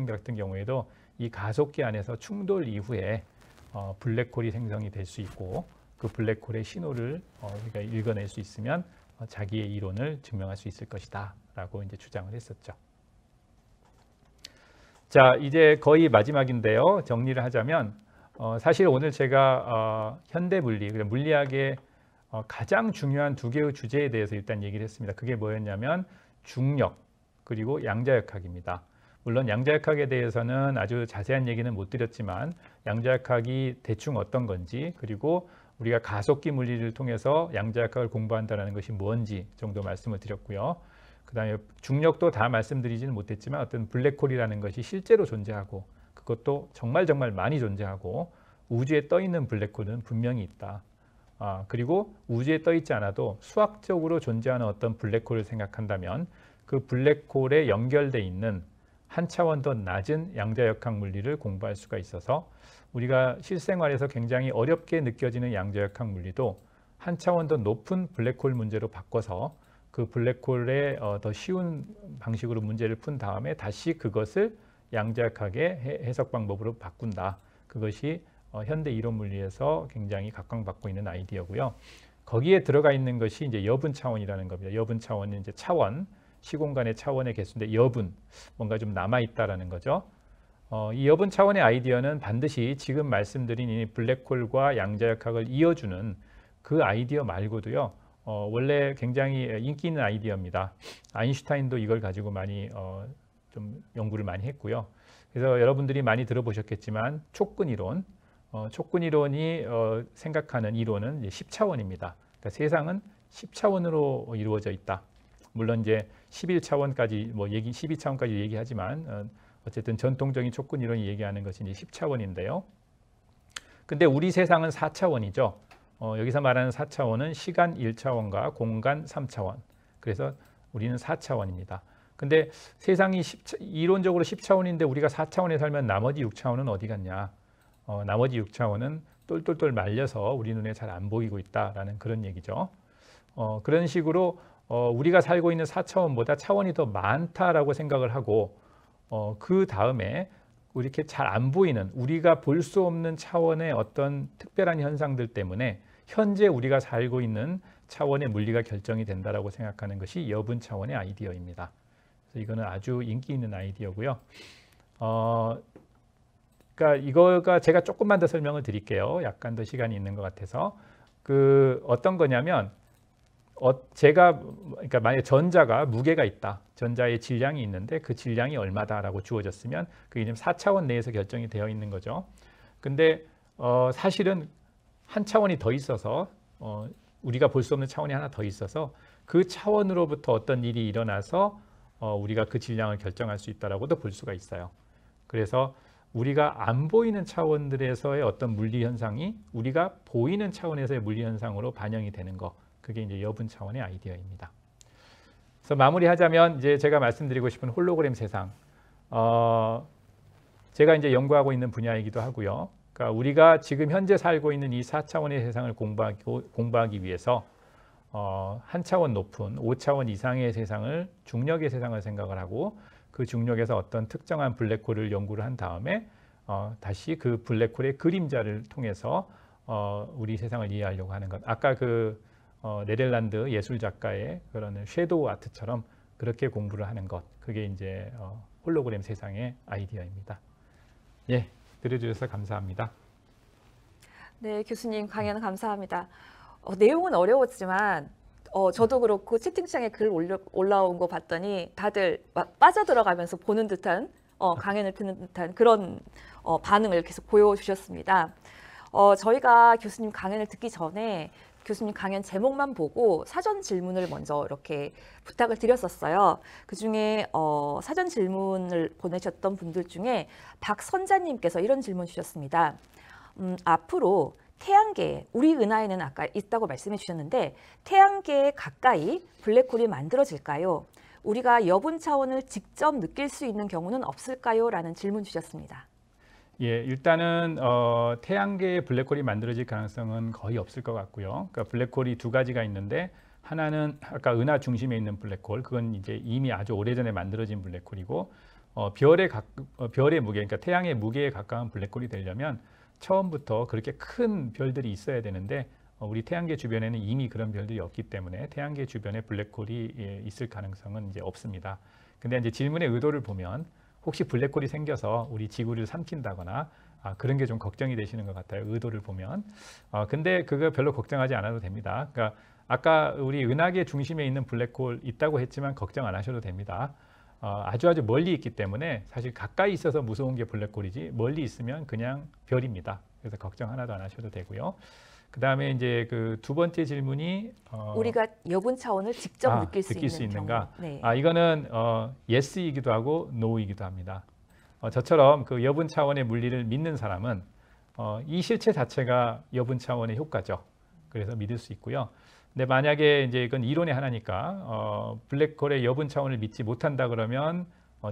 같은 경우에도 이 가속기 안에서 충돌 이후에 블랙홀이 생성이 될 수 있고 그 블랙홀의 신호를 우리가 읽어낼 수 있으면 자기의 이론을 증명할 수 있을 것이다 라고 이제 주장을 했었죠. 자, 이제 거의 마지막인데요. 정리를 하자면 사실 오늘 제가 현대 물리, 물리학의 가장 중요한 두 개의 주제에 대해서 일단 얘기를 했습니다. 그게 뭐였냐면 중력 그리고 양자역학입니다. 물론 양자역학에 대해서는 아주 자세한 얘기는 못 드렸지만 양자역학이 대충 어떤 건지 그리고 우리가 가속기 물리를 통해서 양자역학을 공부한다는 것이 뭔지 정도 말씀을 드렸고요. 그 다음에 중력도 다 말씀드리지는 못했지만 어떤 블랙홀이라는 것이 실제로 존재하고 그것도 정말 많이 존재하고 우주에 떠 있는 블랙홀은 분명히 있다. 그리고 우주에 떠 있지 않아도 수학적으로 존재하는 어떤 블랙홀을 생각한다면 그 블랙홀에 연결돼 있는 한 차원 더 낮은 양자역학 물리를 공부할 수가 있어서 우리가 실생활에서 굉장히 어렵게 느껴지는 양자역학 물리도 한 차원 더 높은 블랙홀 문제로 바꿔서 그 블랙홀에 더 쉬운 방식으로 문제를 푼 다음에 다시 그것을 양자역학의 해석 방법으로 바꾼다. 그것이 현대 이론 물리에서 굉장히 각광받고 있는 아이디어고요. 거기에 들어가 있는 것이 이제 여분 차원이라는 겁니다. 여분 차원은 이제 차원, 시공간의 차원의 개수인데 여분, 뭔가 좀 남아 있다라는 거죠. 이 여분 차원의 아이디어는 반드시 지금 말씀드린 이 블랙홀과 양자역학을 이어주는 그 아이디어 말고도요. 원래 굉장히 인기 있는 아이디어입니다. 아인슈타인도 이걸 가지고 많이 좀 연구를 많이 했고요. 그래서 여러분들이 많이 들어보셨겠지만 촉근 이론, 촉근 이론이 생각하는 이론은 10차원입니다. 그러니까 세상은 10차원으로 이루어져 있다. 물론 이제 11차원까지 12차원까지 얘기하지만 어쨌든 전통적인 촉근 이론이 얘기하는 것이 이제 10차원인데요. 근데 우리 세상은 4차원이죠. 여기서 말하는 4차원은 시간 1차원과 공간 3차원. 그래서 우리는 4차원입니다. 근데 세상이 이론적으로 10차원인데 우리가 4차원에 살면 나머지 6차원은 어디 갔냐? 나머지 6차원은 똘똘똘 말려서 우리 눈에 잘 안 보이고 있다라는 그런 얘기죠. 그런 식으로 우리가 살고 있는 4차원보다 차원이 더 많다라고 생각을 하고 그 다음에 이렇게 잘 안 보이는 우리가 볼 수 없는 차원의 어떤 특별한 현상들 때문에 현재 우리가 살고 있는 차원의 물리가 결정이 된다라고 생각하는 것이 여분 차원의 아이디어입니다. 그래서 이거는 아주 인기 있는 아이디어고요. 그러니까 이거가 제가 조금만 더 설명을 드릴게요. 약간 더 시간이 있는 것 같아서 어떤 거냐면 그러니까 만약에 전자가 무게가 있다. 전자의 질량이 있는데 그 질량이 얼마다라고 주어졌으면 그게 지금 4차원 내에서 결정이 되어 있는 거죠. 근데 사실은 한 차원이 더 있어서 우리가 볼 수 없는 차원이 하나 더 있어서 그 차원으로부터 어떤 일이 일어나서 우리가 그 질량을 결정할 수 있다라고도 볼 수가 있어요. 그래서 우리가 안 보이는 차원들에서의 어떤 물리 현상이 우리가 보이는 차원에서의 물리 현상으로 반영이 되는 거. 그게 이제 여분 차원의 아이디어입니다. 그래서 마무리하자면 이제 제가 말씀드리고 싶은 홀로그램 세상. 제가 이제 연구하고 있는 분야이기도 하고요. 그러니까 우리가 지금 현재 살고 있는 이 4차원의 세상을 공부하기 위해서 한 차원 높은 5차원 이상의 세상을 중력의 세상을 생각을 하고 그 중력에서 어떤 특정한 블랙홀을 연구를 한 다음에 다시 그 블랙홀의 그림자를 통해서 우리 세상을 이해하려고 하는 것. 아까 네덜란드 예술 작가의 그런 섀도우 아트처럼 그렇게 공부를 하는 것. 그게 이제 홀로그램 세상의 아이디어입니다. 예, 들어주셔서 감사합니다. 네, 교수님 강연 감사합니다. 내용은 어려웠지만 저도 그렇고 채팅창에 글 올라온 거 봤더니 다들 막 빠져들어가면서 보는 듯한 강연을 듣는 듯한 그런 반응을 계속 보여주셨습니다. 저희가 교수님 강연을 듣기 전에 교수님 강연 제목만 보고 사전 질문을 먼저 이렇게 부탁을 드렸었어요. 그중에 사전 질문을 보내셨던 분들 중에 박선자님께서 이런 질문 주셨습니다. 앞으로 태양계에, 우리 은하에는 아까 있다고 말씀해 주셨는데 태양계에 가까이 블랙홀이 만들어질까요? 우리가 여분 차원을 직접 느낄 수 있는 경우는 없을까요? 라는 질문 주셨습니다. 예, 일단은 태양계에 블랙홀이 만들어질 가능성은 거의 없을 것 같고요. 그러니까 블랙홀이 두 가지가 있는데 하나는 아까 은하 중심에 있는 블랙홀, 그건 이제 이미 아주 오래전에 만들어진 블랙홀이고 별의 무게, 그러니까 태양의 무게에 가까운 블랙홀이 되려면 처음부터 그렇게 큰 별들이 있어야 되는데 우리 태양계 주변에는 이미 그런 별들이 없기 때문에 태양계 주변에 블랙홀이 있을 가능성은 이제 없습니다. 근데 이제 질문의 의도를 보면 혹시 블랙홀이 생겨서 우리 지구를 삼킨다거나 그런 게 좀 걱정이 되시는 것 같아요. 의도를 보면. 근데 그거 별로 걱정하지 않아도 됩니다. 그러니까 아까 우리 은하계 중심에 있는 블랙홀 있다고 했지만 걱정 안 하셔도 됩니다. 아주 멀리 있기 때문에 사실 가까이 있어서 무서운 게 블랙홀이지 멀리 있으면 그냥 별입니다. 그래서 걱정 하나도 안 하셔도 되고요. 그 다음에 이제 그 두 번째 질문이 우리가 여분 차원을 직접 느낄 수 있는가? 경우. 네. 이거는 yes이기도 하고 no이기도 합니다. 저처럼 그 여분 차원의 물리를 믿는 사람은 이 실체 자체가 여분 차원의 효과죠. 그래서 믿을 수 있고요. 근데 만약에 이제 이건 이론의 하나니까 블랙홀의 여분 차원을 믿지 못한다 그러면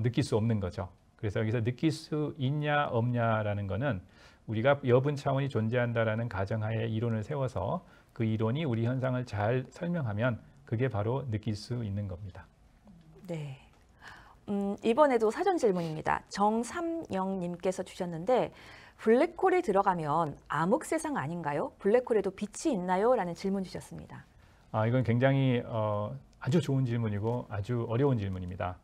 느낄 수 없는 거죠. 그래서 여기서 느낄 수 있냐 없냐라는 거는 우리가 여분 차원이 존재한다라는 가정하에 이론을 세워서 그 이론이 우리 현상을 잘 설명하면 그게 바로 느낄 수 있는 겁니다. 네. 이번에도 사전 질문입니다. 정삼영님께서 주셨는데 블랙홀에 들어가면 암흑 세상 아닌가요? 블랙홀에도 빛이 있나요? 라는 질문 주셨습니다. 이건 굉장히 아주 좋은 질문이고 아주 어려운 질문입니다.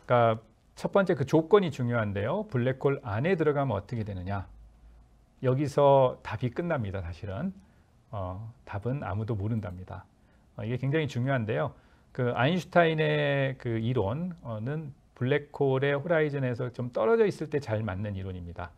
그러니까 첫 번째 그 조건이 중요한데요. 블랙홀 안에 들어가면 어떻게 되느냐. 여기서 답이 끝납니다. 사실은 답은 아무도 모른답니다. 이게 굉장히 중요한데요. 그 아인슈타인의 그 이론은 블랙홀의 호라이즌에서 좀 떨어져 있을 때 잘 맞는 이론입니다.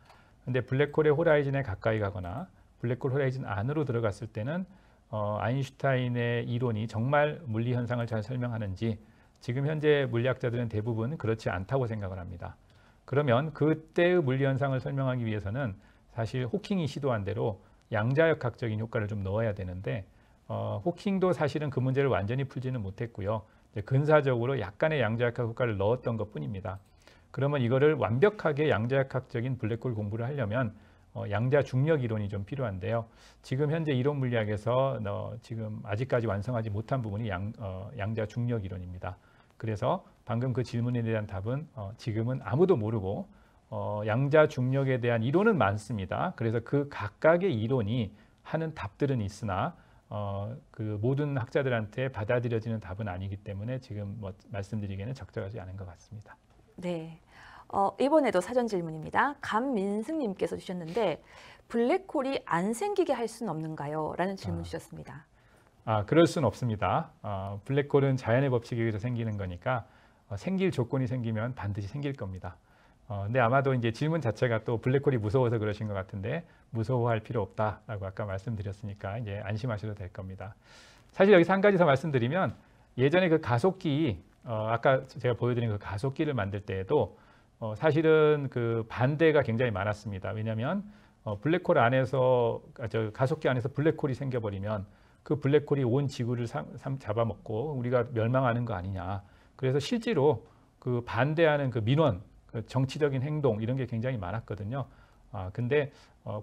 근데 블랙홀의 호라이즌에 가까이 가거나 블랙홀 호라이즌 안으로 들어갔을 때는 아인슈타인의 이론이 정말 물리 현상을 잘 설명하는지 지금 현재 물리학자들은 대부분 그렇지 않다고 생각을 합니다. 그러면 그때의 물리 현상을 설명하기 위해서는 사실 호킹이 시도한 대로 양자역학적인 효과를 좀 넣어야 되는데 호킹도 사실은 그 문제를 완전히 풀지는 못했고요. 근사적으로 약간의 양자역학 효과를 넣었던 것뿐입니다. 그러면 이거를 완벽하게 양자역학적인 블랙홀 공부를 하려면 양자 중력 이론이 좀 필요한데요. 지금 현재 이론 물리학에서 지금 아직까지 완성하지 못한 부분이 양자 중력 이론입니다. 그래서 방금 그 질문에 대한 답은 지금은 아무도 모르고 양자 중력에 대한 이론은 많습니다. 그래서 그 각각의 이론이 하는 답들은 있으나 그 모든 학자들한테 받아들여지는 답은 아니기 때문에 지금 말씀드리기에는 적절하지 않은 것 같습니다. 네. 이번에도 사전 질문입니다. 감민승님께서 주셨는데 블랙홀이 안 생기게 할 수는 없는가요? 라는 질문 주셨습니다. 그럴 수는 없습니다. 블랙홀은 자연의 법칙에 의해서 생기는 거니까 생길 조건이 생기면 반드시 생길 겁니다. 근데 아마도 이제 질문 자체가 또 블랙홀이 무서워서 그러신 것 같은데 무서워할 필요 없다라고 아까 말씀드렸으니까 이제 안심하셔도 될 겁니다. 사실 여기서 한 가지 더 말씀드리면 예전에 그 가속기 아까 제가 보여드린 그 가속기를 만들 때에도 사실은 그 반대가 굉장히 많았습니다. 왜냐하면 블랙홀 안에서 가속기 안에서 블랙홀이 생겨버리면 그 블랙홀이 온 지구를 잡아먹고 우리가 멸망하는 거 아니냐. 그래서 실제로 그 반대하는 그 민원, 그 정치적인 행동 이런 게 굉장히 많았거든요. 근데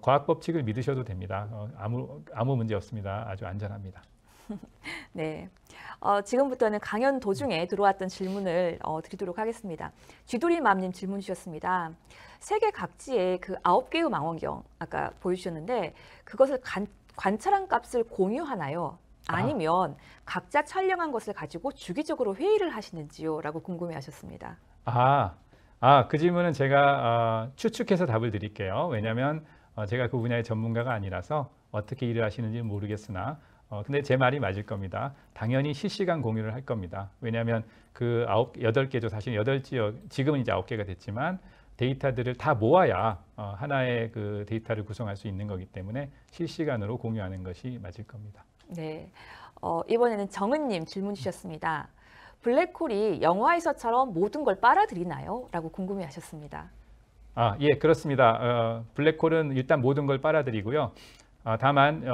과학 법칙을 믿으셔도 됩니다. 아무 문제 없습니다. 아주 안전합니다. 네. 지금부터는 강연 도중에 들어왔던 질문을 드리도록 하겠습니다. 쥐돌이맘님 질문 주셨습니다. 세계 각지의 그 9개의 망원경 아까 보여주셨는데 그것을 관찰한 값을 공유하나요? 아니면 각자 촬영한 것을 가지고 주기적으로 회의를 하시는지요? 라고 궁금해하셨습니다. 그 질문은 제가 추측해서 답을 드릴게요. 왜냐하면 제가 그 분야의 전문가가 아니라서 어떻게 일을 하시는지는 모르겠으나 근데 제 말이 맞을 겁니다. 당연히 실시간 공유를 할 겁니다. 왜냐하면 그 8개죠. 사실 8지역, 지금은 이제 9개가 됐지만 데이터들을 다 모아야 하나의 그 데이터를 구성할 수 있는 거기 때문에 실시간으로 공유하는 것이 맞을 겁니다. 네. 이번에는 정은님 질문 주셨습니다. 블랙홀이 영화에서처럼 모든 걸 빨아들이나요? 라고 궁금해하셨습니다. 예, 그렇습니다. 블랙홀은 일단 모든 걸 빨아들이고요. 다만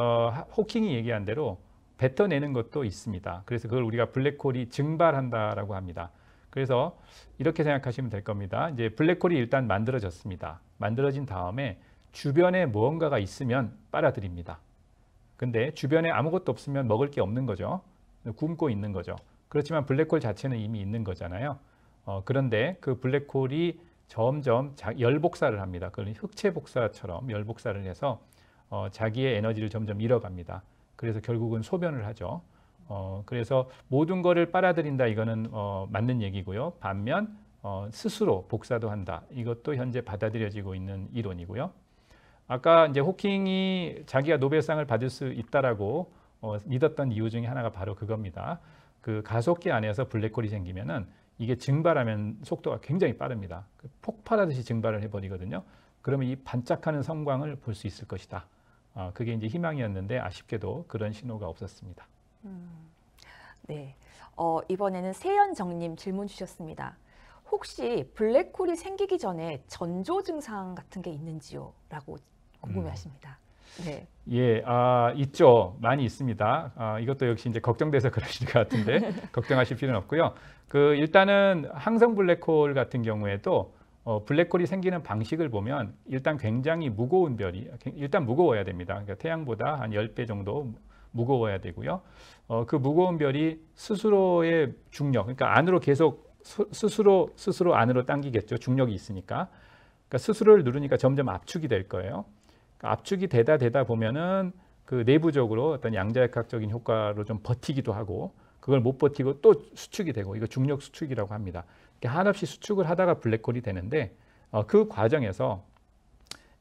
호킹이 얘기한 대로 뱉어내는 것도 있습니다. 그래서 그걸 우리가 블랙홀이 증발한다라고 합니다. 그래서 이렇게 생각하시면 될 겁니다. 이제 블랙홀이 일단 만들어졌습니다. 만들어진 다음에 주변에 무언가가 있으면 빨아들입니다. 근데 주변에 아무것도 없으면 먹을 게 없는 거죠. 굶고 있는 거죠. 그렇지만 블랙홀 자체는 이미 있는 거잖아요. 그런데 그 블랙홀이 점점 열복사를 합니다. 그걸 흑체 복사처럼 열복사를 해서 자기의 에너지를 점점 잃어갑니다. 그래서 결국은 소변을 하죠. 그래서 모든 거를 빨아들인다 이거는 맞는 얘기고요. 반면 스스로 복사도 한다. 이것도 현재 받아들여지고 있는 이론이고요. 아까 이제 호킹이 자기가 노벨상을 받을 수 있다라고 믿었던 이유 중에 하나가 바로 그겁니다. 그 가속기 안에서 블랙홀이 생기면은 이게 증발하면 속도가 굉장히 빠릅니다. 폭발하듯이 증발을 해버리거든요. 그러면 이 반짝하는 성광을 볼 수 있을 것이다. 그게 이제 희망이었는데 아쉽게도 그런 신호가 없었습니다. 네. 이번에는 세연정님 질문 주셨습니다. 혹시 블랙홀이 생기기 전에 전조 증상 같은 게 있는지요? 라고 궁금해하십니다. 네. 예, 있죠. 많이 있습니다. 이것도 역시 이제 걱정돼서 그러실 것 같은데 걱정하실 필요는 없고요. 일단은 항성 블랙홀 같은 경우에도 블랙홀이 생기는 방식을 보면 일단 굉장히 무거운 별이 일단 무거워야 됩니다. 그러니까 태양보다 한 10배 정도 무거워야 되고요. 그 무거운 별이 스스로의 중력, 그러니까 안으로 계속 스스로 안으로 당기겠죠. 중력이 있으니까. 그러니까 스스로를 누르니까 점점 압축이 될 거예요. 그러니까 압축이 되다 보면은 그 내부적으로 어떤 양자역학적인 효과로 좀 버티기도 하고 그걸 못 버티고 또 수축이 되고 이거 중력 수축이라고 합니다. 이렇게 한없이 수축을 하다가 블랙홀이 되는데 그 과정에서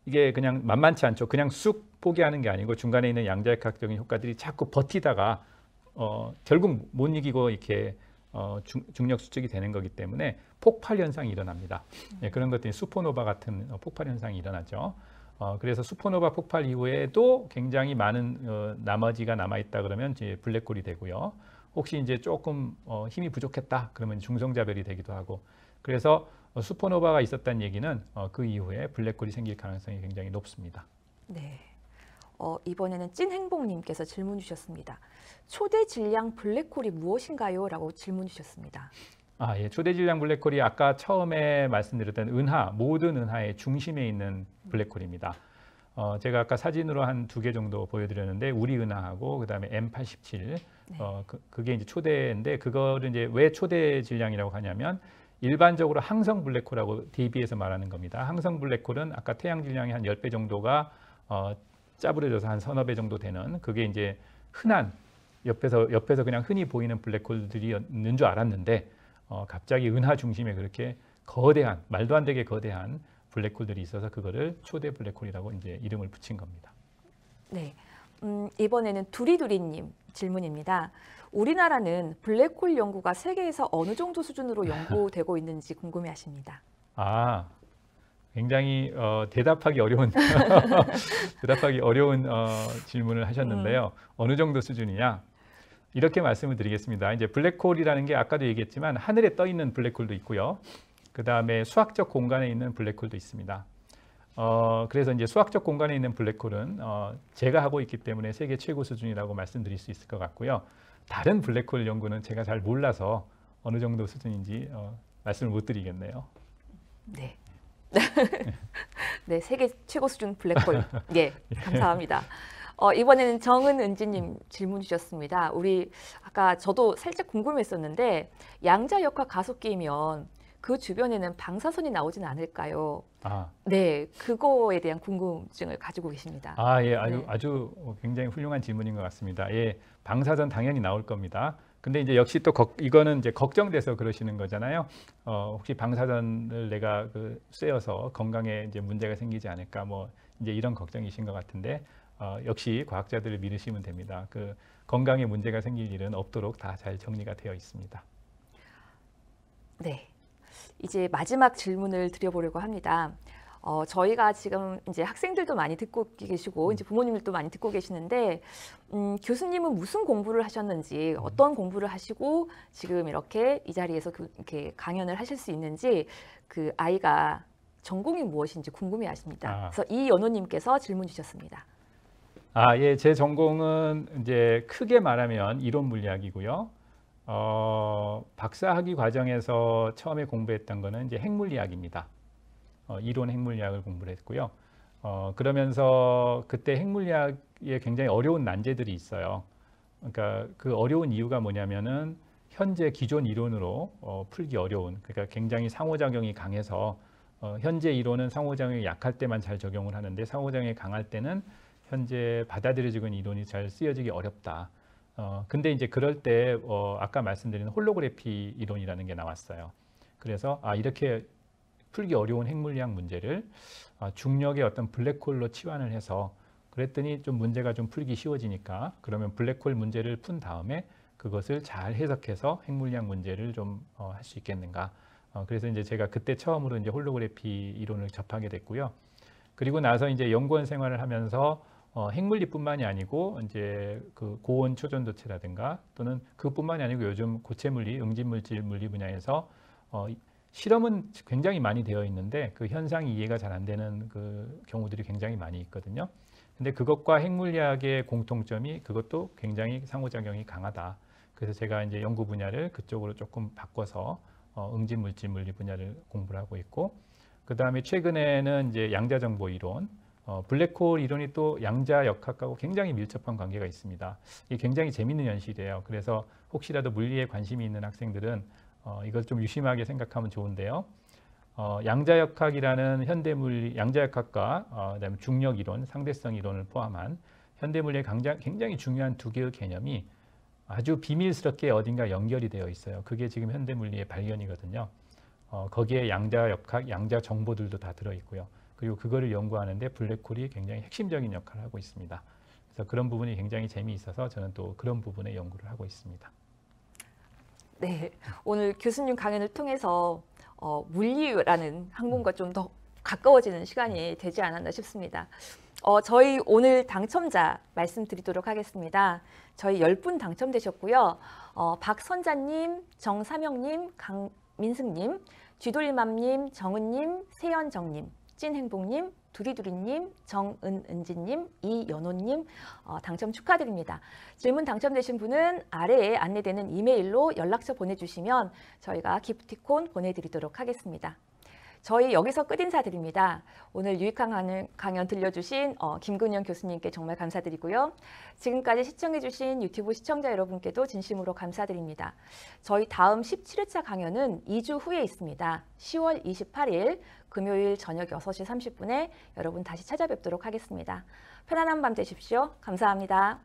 이게 그냥 만만치 않죠. 그냥 쑥 포기하는 게 아니고 중간에 있는 양자역학적인 효과들이 자꾸 버티다가 결국 못 이기고 이렇게 중력 수축이 되는 거기 때문에 폭발 현상이 일어납니다. 예, 그런 것들이 슈퍼노바 같은 폭발 현상이 일어나죠. 그래서 슈퍼노바 폭발 이후에도 굉장히 많은 나머지가 남아 있다 그러면 이제 블랙홀이 되고요. 혹시 이제 조금 힘이 부족했다 그러면 중성자별이 되기도 하고, 그래서 슈퍼노바가 있었다는 얘기는 그 이후에 블랙홀이 생길 가능성이 굉장히 높습니다. 네. 이번에는 찐행복님께서 질문 주셨습니다. 초대 질량 블랙홀이 무엇인가요? 라고 질문 주셨습니다. 예. 초대 질량 블랙홀이 아까 처음에 말씀드렸던 은하, 모든 은하의 중심에 있는 블랙홀입니다. 제가 아까 사진으로 한 2개 정도 보여드렸는데 우리 은하하고 그다음에 M87, 네. 그게 이제 초대인데, 그거를 이제 왜 초대 질량이라고 하냐면 일반적으로 항성 블랙홀하고 대비해서 말하는 겁니다. 항성 블랙홀은 아까 태양 질량의 한 10배 정도가 짜부려져서 한 서너 배 정도 되는, 그게 이제 흔한 옆에서 그냥 흔히 보이는 블랙홀들이었는 줄 알았는데 갑자기 은하 중심에 그렇게 거대한, 말도 안 되게 거대한 블랙홀들이 있어서 그거를 초대 블랙홀이라고 이제 이름을 붙인 겁니다. 네. 이번에는 두리두리님 질문입니다. 우리나라는 블랙홀 연구가 세계에서 어느 정도 수준으로 연구되고 있는지 궁금해하십니다. 굉장히 대답하기 어려운 질문을 하셨는데요. 어느 정도 수준이냐? 이렇게 말씀을 드리겠습니다. 이제 블랙홀이라는 게 아까도 얘기했지만 하늘에 떠 있는 블랙홀도 있고요. 그 다음에 수학적 공간에 있는 블랙홀도 있습니다. 그래서 이제 수학적 공간에 있는 블랙홀은 제가 하고 있기 때문에 세계 최고 수준이라고 말씀드릴 수 있을 것 같고요. 다른 블랙홀 연구는 제가 잘 몰라서 어느 정도 수준인지 말씀을 못 드리겠네요. 네. 네, 세계 최고 수준 블랙홀. 예, 감사합니다. 이번에는 정은은지님 질문 주셨습니다. 우리 아까 저도 살짝 궁금했었는데 양자역학 가속기면 그 주변에는 방사선이 나오진 않을까요? 네, 그거에 대한 궁금증을 가지고 계십니다. 예, 네. 아주 굉장히 훌륭한 질문인 것 같습니다. 예, 방사선 당연히 나올 겁니다. 근데 이제 역시 또 이거는 이제 걱정돼서 그러시는 거잖아요. 혹시 방사선을 내가 쐬어서 건강에 이제 문제가 생기지 않을까, 뭐 이제 이런 걱정이신 것 같은데 역시 과학자들을 믿으시면 됩니다. 건강에 문제가 생길 일은 없도록 다 잘 정리가 되어 있습니다. 네, 이제 마지막 질문을 드려보려고 합니다. 저희가 지금 이제 학생들도 많이 듣고 계시고 이제 부모님들도 많이 듣고 계시는데 교수님은 무슨 공부를 하셨는지, 어떤 공부를 하시고 지금 이렇게 이 자리에서 이렇게 강연을 하실 수 있는지 그 아이가 전공이 무엇인지 궁금해하십니다. 그래서 이연호님께서 질문 주셨습니다. 예, 제 전공은 이제 크게 말하면 이론 물리학이고요. 박사학위 과정에서 처음에 공부했던 거는 이제 핵물리학입니다. 이론 핵물리학을 공부를 했고요. 그러면서 그때 핵물리학에 굉장히 어려운 난제들이 있어요. 그러니까 그 어려운 이유가 뭐냐면은 현재 기존 이론으로 풀기 어려운, 그러니까 굉장히 상호작용이 강해서 현재 이론은 상호작용이 약할 때만 잘 적용을 하는데 상호작용이 강할 때는 현재 받아들여지고 있는 이론이 잘 쓰여지기 어렵다. 근데 이제 그럴 때 아까 말씀드린 홀로그래피 이론이라는 게 나왔어요. 그래서 이렇게 풀기 어려운 핵물리학 문제를 중력의 어떤 블랙홀로 치환을 해서, 그랬더니 좀 문제가 좀 풀기 쉬워지니까 그러면 블랙홀 문제를 푼 다음에 그것을 잘 해석해서 핵물리학 문제를 좀 할 수 있겠는가. 그래서 이제 제가 그때 처음으로 이제 홀로그래피 이론을 접하게 됐고요. 그리고 나서 이제 연구원 생활을 하면서 핵물리뿐만이 아니고 이제 그 고온 초전도체라든가 또는 그뿐만이 아니고 요즘 고체물리, 응집물질 물리 분야에서 실험은 굉장히 많이 되어 있는데 그 현상이 이해가 잘 안 되는 그 경우들이 굉장히 많이 있거든요. 근데 그것과 핵물리학의 공통점이 그것도 굉장히 상호작용이 강하다. 그래서 제가 이제 연구 분야를 그쪽으로 조금 바꿔서 응집물질 물리 분야를 공부를 하고 있고, 그 다음에 최근에는 이제 양자정보 이론, 블랙홀 이론이 또 양자역학하고 굉장히 밀접한 관계가 있습니다. 이게 굉장히 재미있는 현실이에요. 그래서 혹시라도 물리에 관심이 있는 학생들은 이걸 좀 유심하게 생각하면 좋은데요. 양자역학이라는 현대물리, 양자역학과 그다음에 중력 이론, 상대성 이론을 포함한 현대물리의 굉장히 중요한 2개의 개념이 아주 비밀스럽게 어딘가 연결이 되어 있어요. 그게 지금 현대물리의 발견이거든요. 거기에 양자 역학, 양자 정보들도 다 들어있고요. 그리고 그거를 연구하는데 블랙홀이 굉장히 핵심적인 역할을 하고 있습니다. 그래서 그런 부분이 굉장히 재미있어서 저는 또 그런 부분의 연구를 하고 있습니다. 네, 오늘 교수님 강연을 통해서 물리라는 학문과 좀 더 가까워지는 시간이 되지 않았나 싶습니다. 저희 오늘 당첨자 말씀드리도록 하겠습니다. 저희 10분 당첨되셨고요. 박선자님, 정삼영님, 강민승님, 쥐돌맘님, 정은님, 세연정님, 찐행복님, 두리두리님, 정은은지님, 이연호님 당첨 축하드립니다. 질문 당첨되신 분은 아래에 안내되는 이메일로 연락처 보내주시면 저희가 기프티콘 보내드리도록 하겠습니다. 저희 여기서 끝 인사드립니다. 오늘 유익한 강연 들려주신 김근영 교수님께 정말 감사드리고요. 지금까지 시청해주신 유튜브 시청자 여러분께도 진심으로 감사드립니다. 저희 다음 17회차 강연은 2주 후에 있습니다. 10월 28일 금요일 저녁 6시 30분에 여러분 다시 찾아뵙도록 하겠습니다. 편안한 밤 되십시오. 감사합니다.